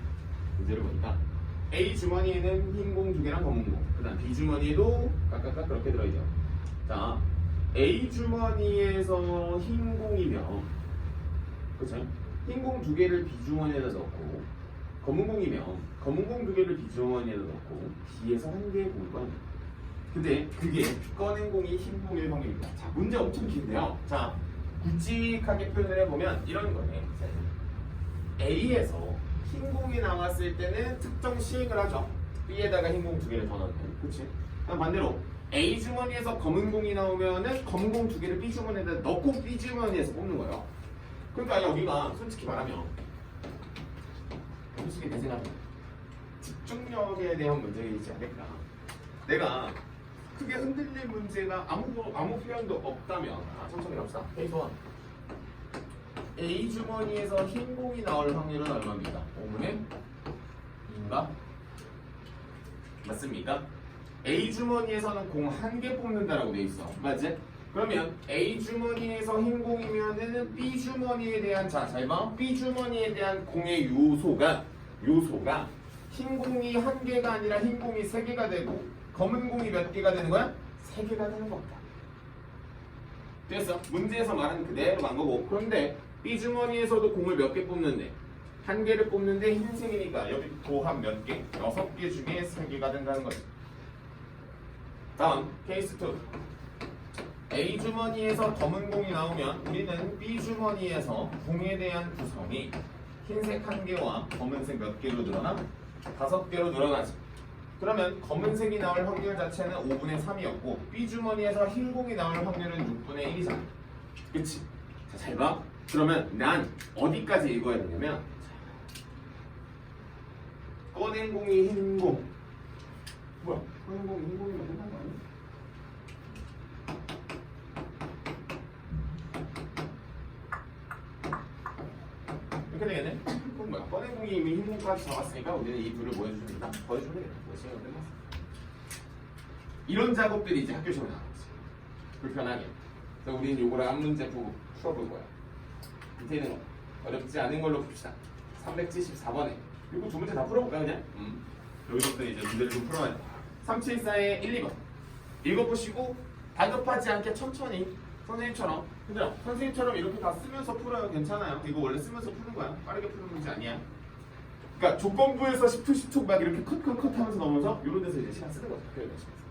문제를 보니까 A 주머니에는 흰 공 2개랑 검은 공, 그 다음 B 주머니에도 각각 그렇게 들어있죠. 자, A 주머니에서 흰 공이면, 그쵸? 흰 공 2개를 B 주머니에다 넣고, 검은 공이면 검은 공 2개를 B 주머니에다 넣고 B에서 1개의 공을 꺼내. 근데 그게 꺼낸 공이 흰 공일 확률입니다. 자, 문제 엄청 긴데요. 자, 굵직하게 표현을 해보면 이런 거네. A에서 흰 공이 나왔을 때는 특정 시행을 하죠. B에다가 흰 공 2개를 더 넣는. 그치? 반대로 A 주머니에서 검은 공이 나오면은 검은 공 2개를 B 주머니에다 넣고 B 주머니에서 뽑는 거예요. 그러니까 여기가 솔직히 말하면 솔직히 내 생각에 집중력에 대한 문제이지 않을까. 내가 크게 흔들릴 문제가 아무 표현도 없다면, 천천히 갑시다. 케이스 1. A 주머니에서 흰 공이 나올 확률은 얼마입니까? 5분의 2인가? 맞습니까? A 주머니에서는 공 1개 뽑는다라고 돼 있어. 맞지? 그러면 A 주머니에서 흰 공이면은 B 주머니에 대한, 자, 잘 봐. B 주머니에 대한 공의 요소가 흰 공이 1개가 아니라 흰 공이 3개가 되고 검은 공이 몇 개가 되는 거야? 3개가 되는 겁니다. 됐어? 문제에서 말은 그대로 간 거고. 그런데 B 주머니에서도 공을 몇 개 뽑는데 1개를 뽑는데 흰색이니까 여기 도합 몇 개? 6개 중에 3개가 된다는 거지. 다음 케이스 2. A 주머니에서 검은 공이 나오면 우리는 B 주머니에서 공에 대한 구성이 흰색 1개와 검은색 몇 개로 늘어나? 5개로 늘어나지. 그러면 검은색이 나올 확률 자체는 5분의 3이었고 B 주머니에서 흰 공이 나올 확률은 6분의 1이잖아. 그치? 자, 잘 봐. 그러면 난 어디까지 읽어야 되냐면 꺼낸 공이 흰 공. 뭐야? 꺼낸 공이 흰 공이면 끝난 거 아니야? 이렇게 되겠네? 그럼 뭐야? 꺼낸 공이 이미 흰 공까지 잡았으니까 우리는 이 둘을 뭐 해주면 된다? 더해주면 되겠다. 뭐 시간이 끝났어. 이런 작업들이 이제 학교 시험에 나왔지. 불편하게. 그래서 우리는 요거를 한 문제 보고 풀어볼 거야. 밑에 있는 거 어렵지 않은 걸로 봅시다. 374번에 이거 두 문제 다 풀어볼까 그냥? 여기서부터 이제 문제를 좀 풀어야 돼. 374의 1, 2번 읽어보시고 다급하지 않게 천천히 선생님처럼 근데 선생님처럼 이렇게 다 쓰면서 풀어요. 괜찮아요. 이거 원래 쓰면서 푸는 거야. 빠르게 푸는 문제 아니야. 그러니까 조건부에서 10초 10초 막 이렇게 컷 하면서 넘어서 이런 데서 이제 시간 쓰는 거죠. 학교 열심히.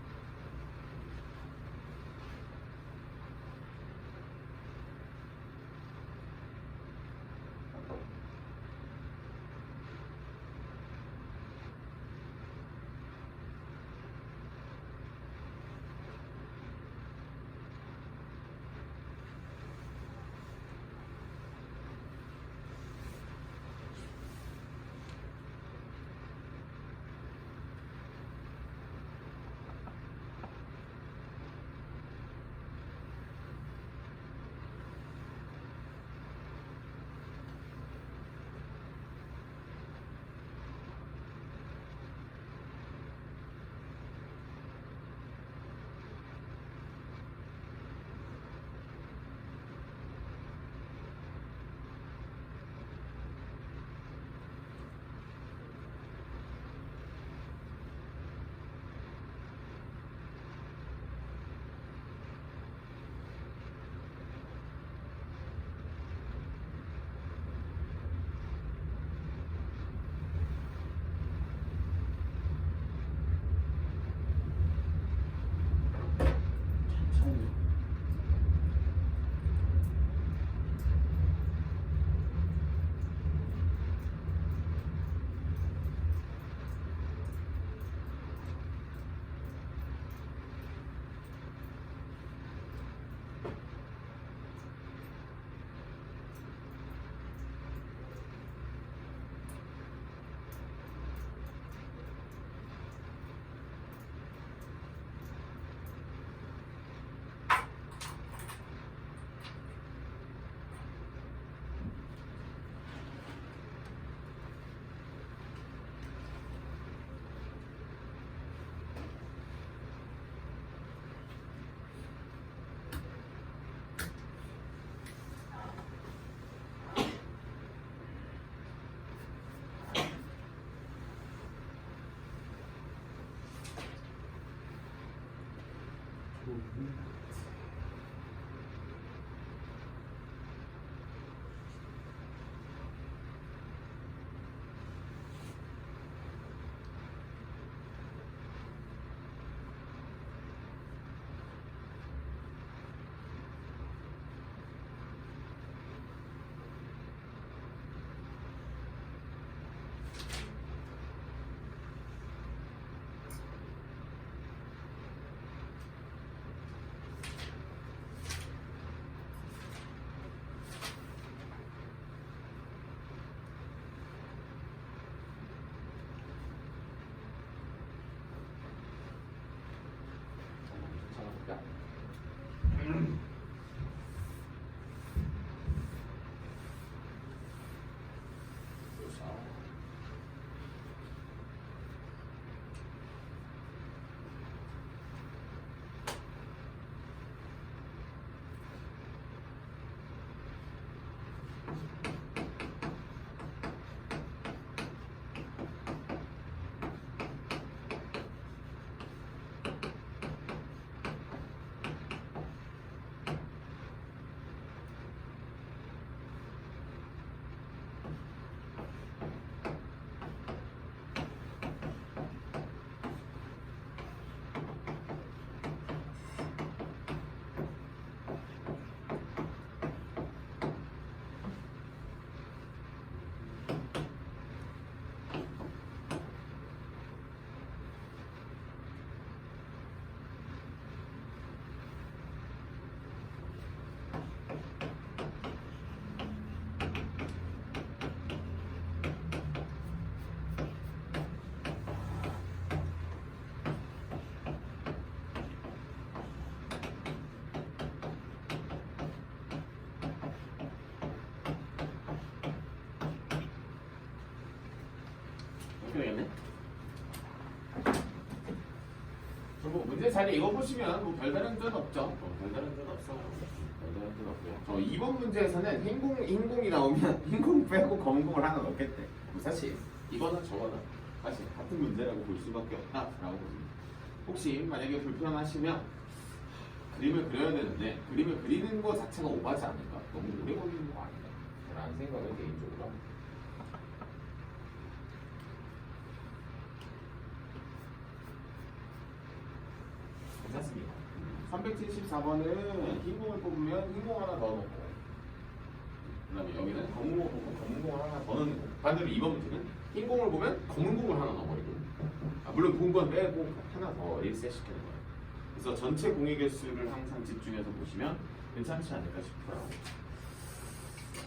이렇게 되겠네. 그리고 문제 잘 읽어보시면 뭐 별다른 뜻 없죠. 별다른 뜻 없어요. 별다른 뜻 없고요. 저 2번 문제에서는 흰공이 나오면 흰공 빼고 검은공을 하나 넣겠대. 사실 이거나 저거나 사실 같은 문제라고 볼 수밖에 없다라고 봅니다. 혹시 만약에 불편하시면 그림을 그려야 되는데 그림을 그리는 거 자체가 오바지 않을까? 너무 오래 걸리는 거 아닌가? 라는 생각을 개인적으로 합니다. 괜찮습니다. 374번은 흰공을 뽑으면 흰공 하나 더 넣고 그 다음에 여기는 검은공을 뽑고 검은공을 하나 더 넣는 거. 반대로 2번 문제는 흰공을 보면 검은공을 하나 넣어버리고 물론 본 건 빼고 하나 더 리셋 시키는 거예요. 그래서 전체 공의 개수를 항상 집중해서 보시면 괜찮지 않을까 싶어요.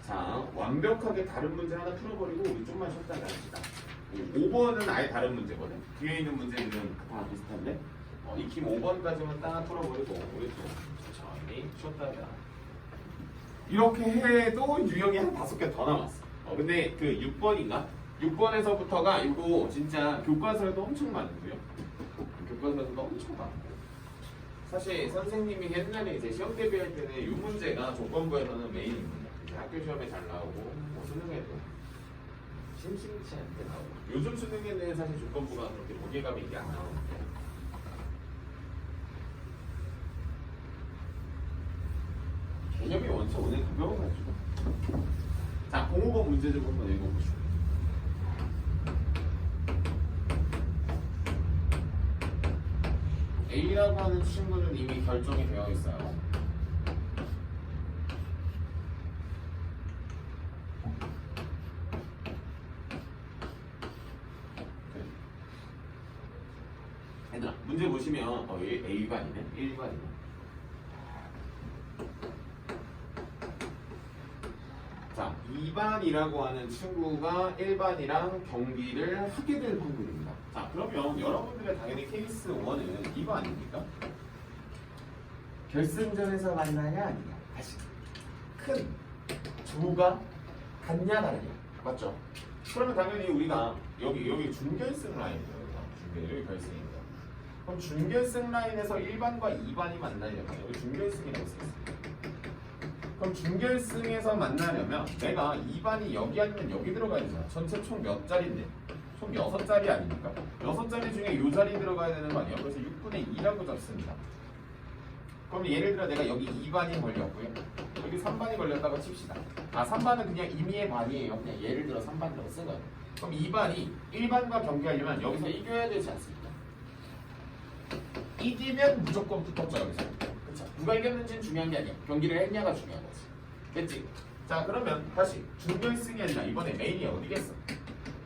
자, 완벽하게 다른 문제 하나 풀어버리고 우리 좀만 쉬었다가 합시다. 5번은 아예 다른 문제거든. 뒤에 있는 문제들은 다 비슷한데 익힘 5번까지만 딱 풀어버리고 우리 또 천천히 쉬었다가 이렇게 해도 유형이 한 5개 더 남았어. 근데 그 6번인가? 6번에서부터가 이거 진짜 교과서에도 엄청 많고요. 교과서에도 엄청 많고 사실 선생님이 옛날에 이제 시험 대비할 때는 이 문제가 조건부에서는 메인입니다. 이제 학교 시험에 잘 나오고 뭐 수능에도 심심치 않게 나오고 요즘 수능에는 사실 조건부가 그렇게 무게감이 있게 안 나오는데 개념이 원체 오늘 가벼워가지고 자 05번 문제 좀 한번 읽어보시죠. A라고 하는 친구는 이미 결정이 되어 있어요. 얘들아 문제 보시면 A반이네 1반이네. 자 2반이라고 하는 친구가 1반이랑 경기를 하게 될 확률입니다. 자 그러면 여러분들의 당연히 케이스 1은 이거 아닙니까? 결승전에서 만나냐 아니냐 다시 큰 조가 같냐 다르냐 맞죠? 그러면 당연히 우리가 여기 준결승 라인이에요. 여기 결승입니다. 그럼 준결승 라인에서 1반과 2반이 만나려면 여기 준결승이라고 쓰겠습니다. 그럼 준결승에서 만나려면 내가 2반이 여기 아니면 여기 들어가야 되잖아. 전체 총 몇 자리인데? 총 6자리 아닙니까? 6자리 중에 이 자리 들어가야 되는 거 아니에요? 그래서 6분의 2라고 적습니다. 그럼 예를 들어 내가 여기 2반이 걸렸고요. 여기 3반이 걸렸다고 칩시다. 3반은 그냥 임의의 반이에요. 그냥 예를 들어 3반이라고 쓴 거예요. 그럼 2반이 1반과 경기하려면 여기서 이겨야 되지 않습니까? 이기면 무조건 붙었죠 여기서. 그쵸? 누가 이겼는지는 중요한 게 아니야. 경기를 했냐가 중요한 거지. 됐지? 자 그러면 다시 준결승이 아니라 이번에 메인이 어디겠어?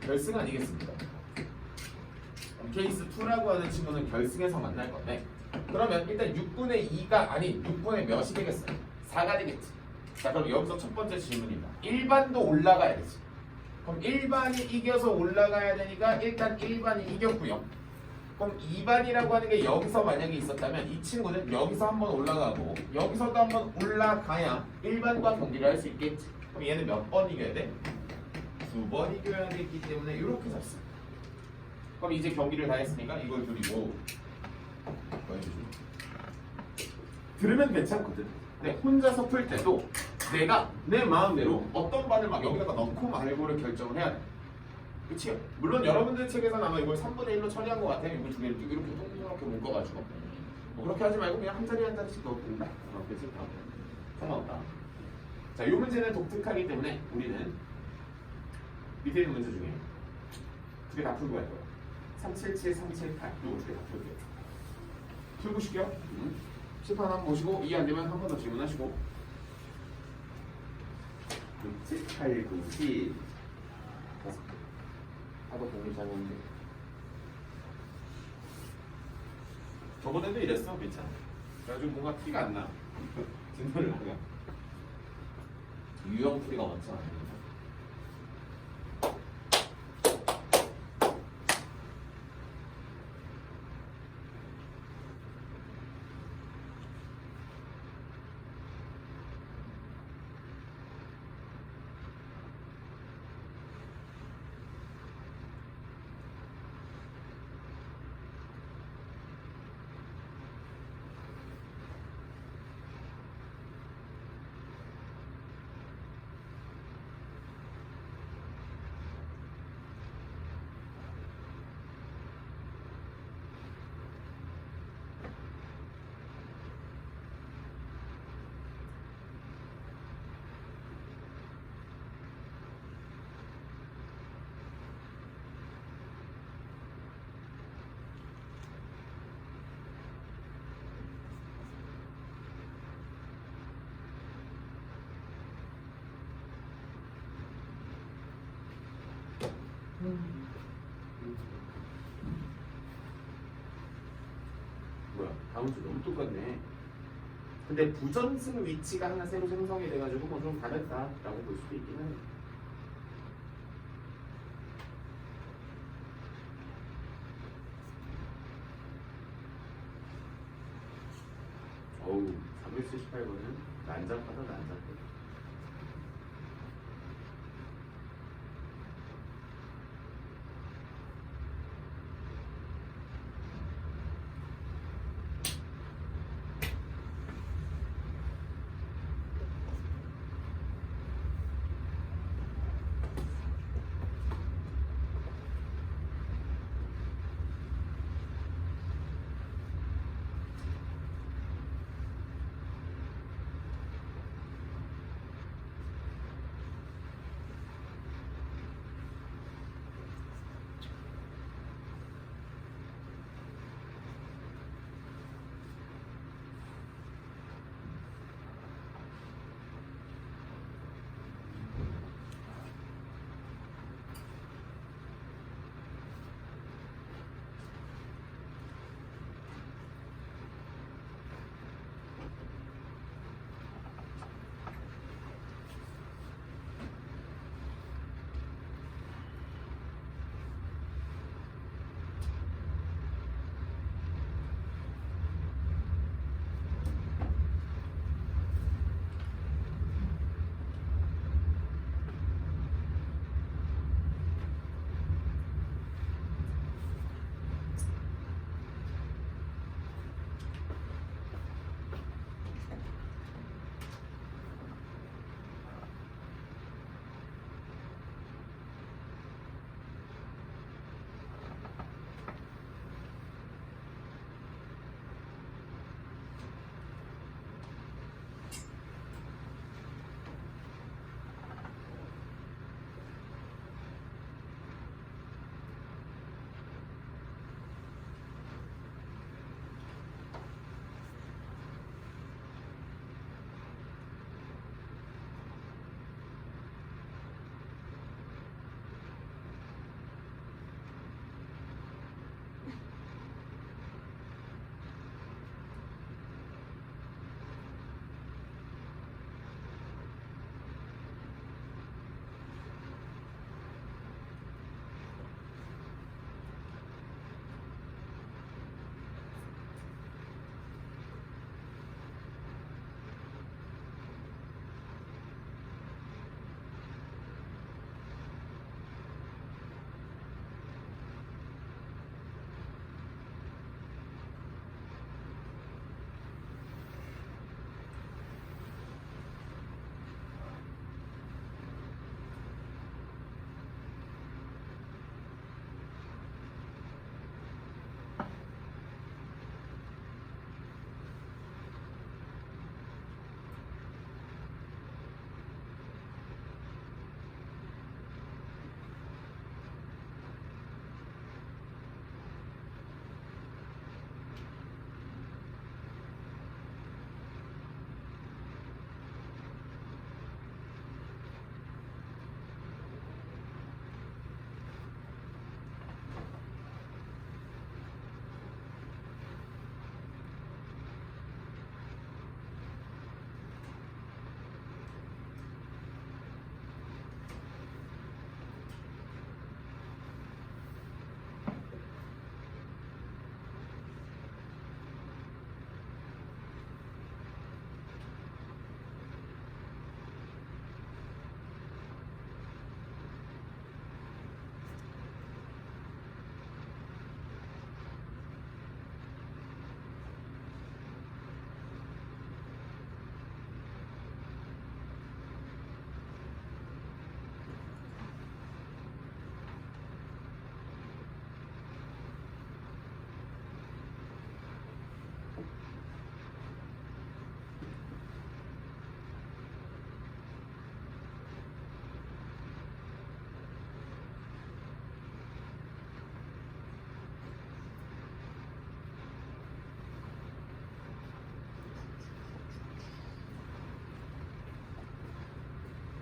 결승 아니겠습니까? 케이스 2라고 하는 친구는 결승에서 만날 건데 그러면 일단 6분의 2가 아닌 6분의 몇이 되겠어요? 4가 되겠지. 자 그럼 여기서 첫 번째 질문입니다. 1반도 올라가야 되지. 그럼 1반이 이겨서 올라가야 되니까 일단 1반이 이겼고요. 그럼 2반이라고 하는 게 여기서 만약에 있었다면 이 친구는 여기서 한번 올라가고 여기서도 한번 올라가야 1반과 경기를 할 수 있겠지. 그럼 얘는 몇 번 이겨야 돼? 2번 이겨야 되기 때문에 이렇게 잡습니다. 그럼 이제 경기를 다 했으니까 이걸 줄이고 들으면 괜찮거든. 근데 혼자서 풀 때도 내가 내 마음대로 어떤 반을 막 여기다가 넣고 말고를 결정을 해야 돼. 그치요? 물론 여러분들 책에서는 아마 이걸 3분의 1로 처리한 것 같아요. 이걸 두 개를 이렇게 동그랗게 묶어가지고 뭐 그렇게 하지 말고 그냥 한 자리 한 자리씩 넣어도 된다. 그렇게 쓸까? 상관없다. 자, 이 문제는 독특하기 때문에 우리는 밑에 있는 문제 중에 두 개 다 풀고 갈 거예요. 377, 378 이거 두 개 다 풀게요. 풀고 싶게요? 시판 한번 보시고 이해 안 되면 한 번 더 질문하시고 6, 7, 8, 9, 10 다섯 개 하고 공부 잘했는데 저번에도 이랬어. 괜찮아. 그래가지고 뭔가 티가 안 나. 진도를 하면 유형 풀이가 원천 아닙니다. 뭐야? 다음 주 너무 똑같네. 근데 부전승 위치가 하나 새로 생성이 돼가지고 뭐 좀 다르다라고 볼 수도 있긴 하네. 어우, 378번은 난잡하다 난잡해.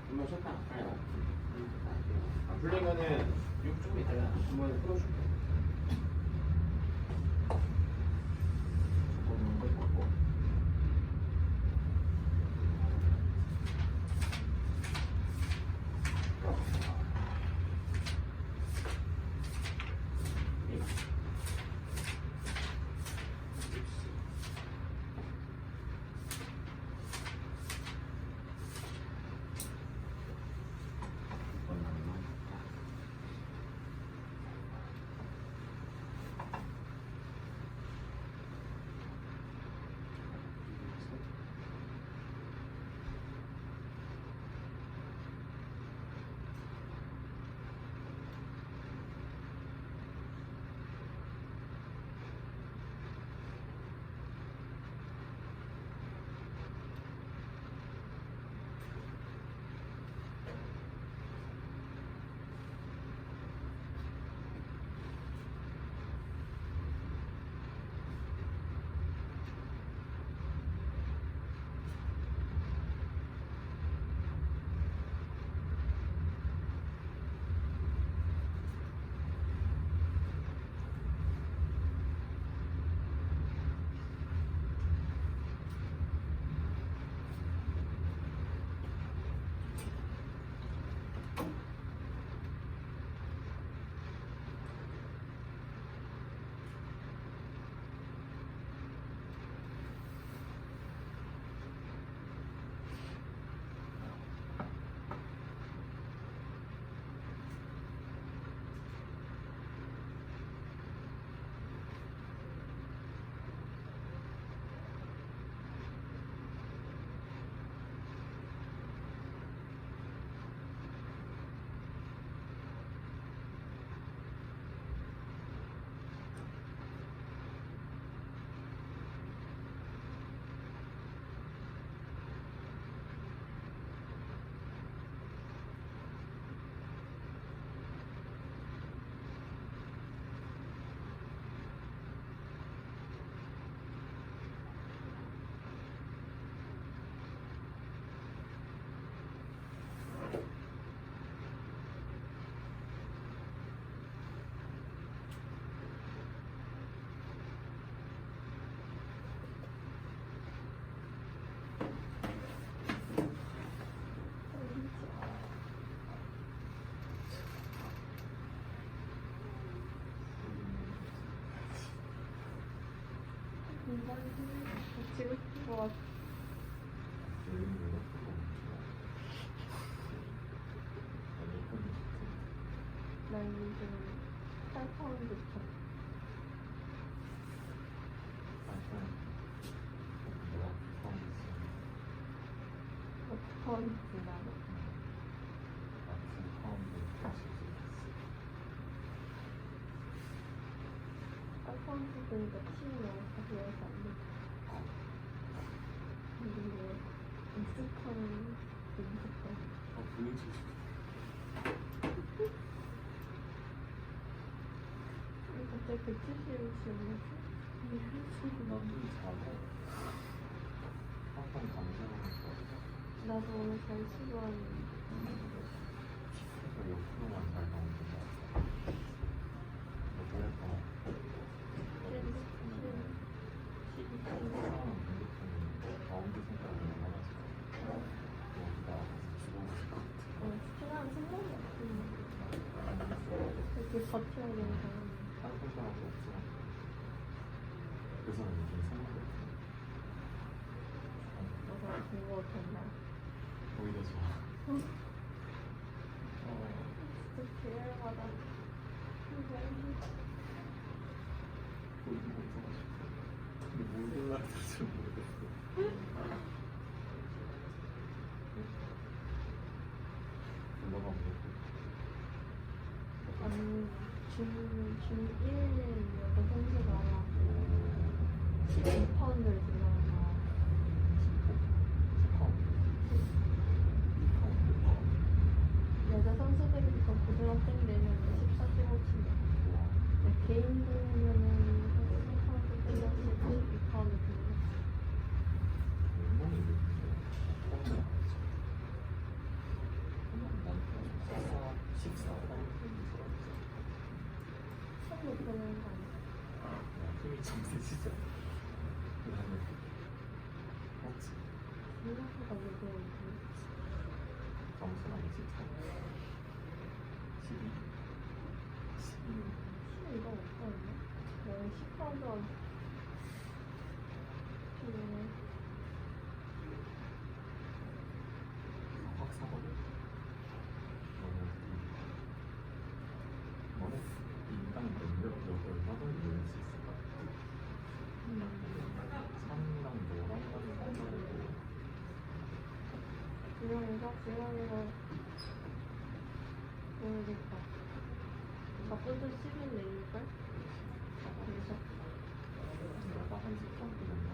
한번 쉬었다 빨리 와. 안 풀리면은 좀 이따가 한번 풀어줄게. 보는 거 보고. 지고 싶은 것 같아. 나 요즘 8파운드 쳤어. 파운드 나도. 파운드 보니까 침이 너무 자주 와서 안 돼. 근데 익숙한 게 무섭다. 갑자기 170을 지었어. 나도 오늘 잘 치고 왔는데. 스피나는 생각이 없어. 이렇게 버텨야 되는 사람이. 너가 공부 된다. 오히려 좋아. 진짜 계열마다. 보이는 거 없어가지고. 근데 뭘 골라야 될지 모르겠어. 올라가면 되고. 아니, 중1이었던 선수가 12파운드를 들어가서 여자 선수들부터 고등학생 되면 14, 15 치면 개인 되면은 13파운드 들어가서 12파운드 들어가서 거 보내는 거 아니야? 힘이 좀 세지죠. 그다음에 혹시 생각보다 무거운데. 점수랑 14, 12, 12. 이거 어떠냐? 내가 10번도 확 사거든. 너는 인간 능력력을 얼마나 이해할 수 있을까? 3이랑 너랑 하는 거고 주영이가 모르겠다. 나쁜도 10인 내일걸? 그래서 내가 한 10점 정도.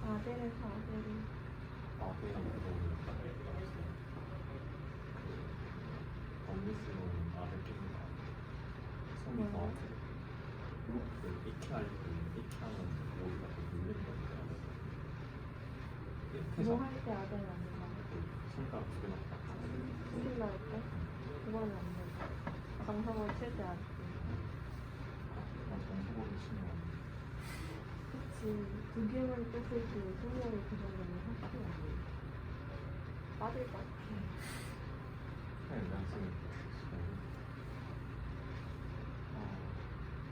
아델에서 아델이 아베랑 그거는 언니스는 아베 깁니다. 손이 더 아프대. 그 이케 할 때, 이케하면 여기가 좀 눌리는 건데. 뭐 할 때 아델 안 된다. 손가락 두 개나 딱. 스킬러 할 때? 그거는 안 된다. 강성을 칠 때 안 돼. 정수고를 치면 그치. 두 개만 떴을 때 성공이 그 정도면 확실히 안 돼. 빠질 것 같아. 그냥 연습을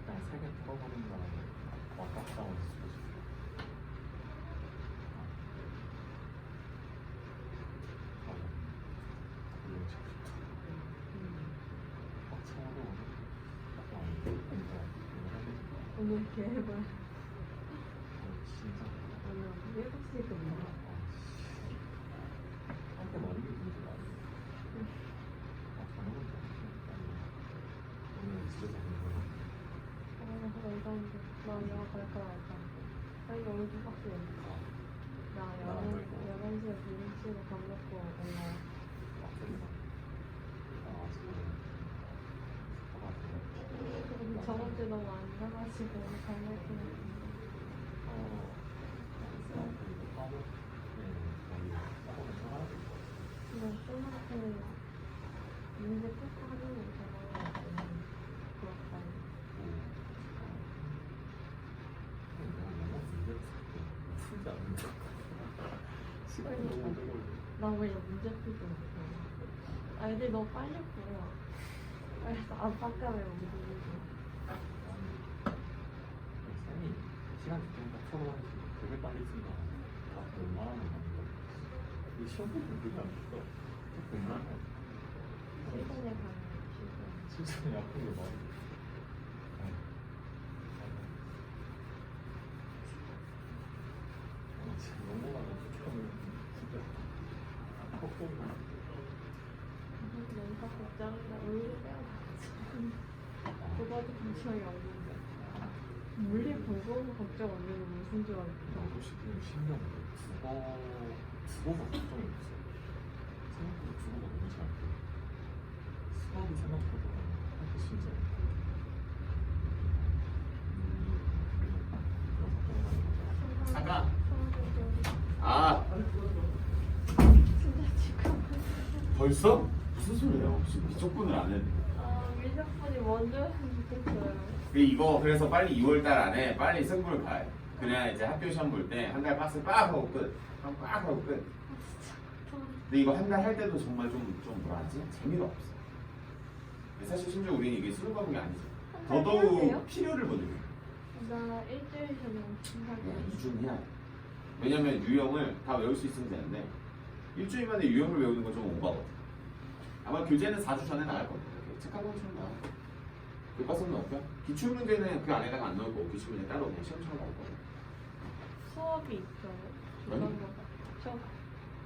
그냥 세개 털어버린 다음에 왔다 갔다 하면서 쓰고 싶어. 그리고 막 차오르고 오늘 개해봐. 진짜 오늘 7시에 끝나. 한때 머리 긁는 줄 알았네. 저녁은 좀 오늘 진짜 재밌는 거야. 나 영화 갈 거야, 일단. 빨리 오늘 두 박스 연다. 나 11시에 비빔치로 밥 먹고 올라와. 저번 주에 너무 안 가가지고 잘 먹고. 그냥 쌤한테 문제 풀고 하는 거 있잖아. 부럽다. 시간이 너무 오래 걸려. 나 왜 문제 풀지 못해? 아, 애들 너무 빨리 풀어. 그래서 안타까워요, 우리 쌤이 시간 주니까 풀어가지고 되게 빨리 쓴다. 다 웬만하면 맞는 거. 이 시험 보면 그게 안 됐어. 웬만하면. 시간에 가는 시간. 실전에 아픈 게 많아. 진짜 너무나도 극혐을 진짜 헛소리. 뭔가 걱정이다. 물리 빼야 그거도 걱정이 없는데. 물리 보고 걱정 없는 게 무슨 줄 알았어. 나도 지금 신기한 게 국어가 걱정이 없어. 생각보다 국어가 너무 잘 돼. 수학이 생각보다 하기 진짜 잠깐. 아, 진짜 지금. 벌써? 무슨 소리야? 지금 미적분을 안 했는데. 밀접분이 먼저 했으면 좋겠어요. 이거 그래서 빨리 2월달 안에 빨리 승부를 봐야 돼. 그래야 이제 학교 시험 볼 때 한 달 박스 빡 하고 끝. 빡 하고 끝. 근데 이거 한 달 할 때도 정말 좀 뭐라 하지? 재미가 없어. 사실 심지어 우리는 이게 수능 과목이 아니지. 한달 해야 더더욱 돼요? 필요를 못 느껴. 나 일주일 전에 그냥 2중 해야 돼. 왜냐면 유형을 다 외울 수 있으면 되는데 일주일 만에 유형을 외우는 건 좀 오버거든. 아마 교재는 4주 전에 나갈 겁니다. 책하고 치면 나와. 교과서는 어때? 기출문제는 그 안에다가 안 넣을 거고 기출문제 따로 그냥 시험처럼 나올 거고. 수업이 있어요. 아니. 수업.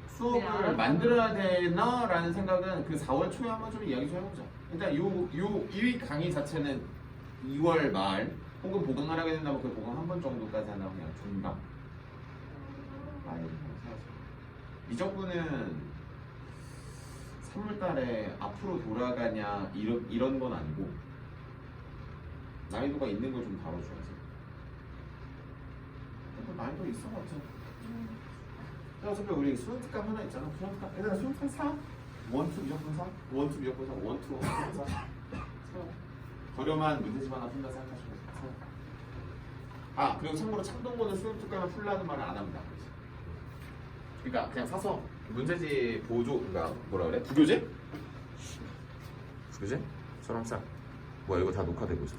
수업을 만들어야 되나라는 생각은 그 4월 초에 한번 좀 이야기 좀 해보자. 일단 이 강의 자체는 2월 말 혹은 보강을 하게 된다면 그 보강 한 번 정도까지 하나 그냥 중강. 미적분은 3월달에 앞으로 돌아가냐 이런 건 아니고 난이도가 있는 걸 좀 다뤄줘야지. 난이도 있어봤자. 어차피 우리 수능 특강 하나 있잖아. 수능 특강. 얘들아 수능 특강 사. 원투 무조건 사. 원투 무조건 사. 원투 사. 저렴한 문제집 하나 푼다 생각하시면 사. 아 그리고 참고로 참동고는 수능 특강을 풀라는 말을 안 합니다. 그러니까 그냥 사서 문제집 보조 그러니까 뭐라 그래? 부교재? 부교재? 저랑 싹. 뭐야 이거 다 녹화되고 있었어.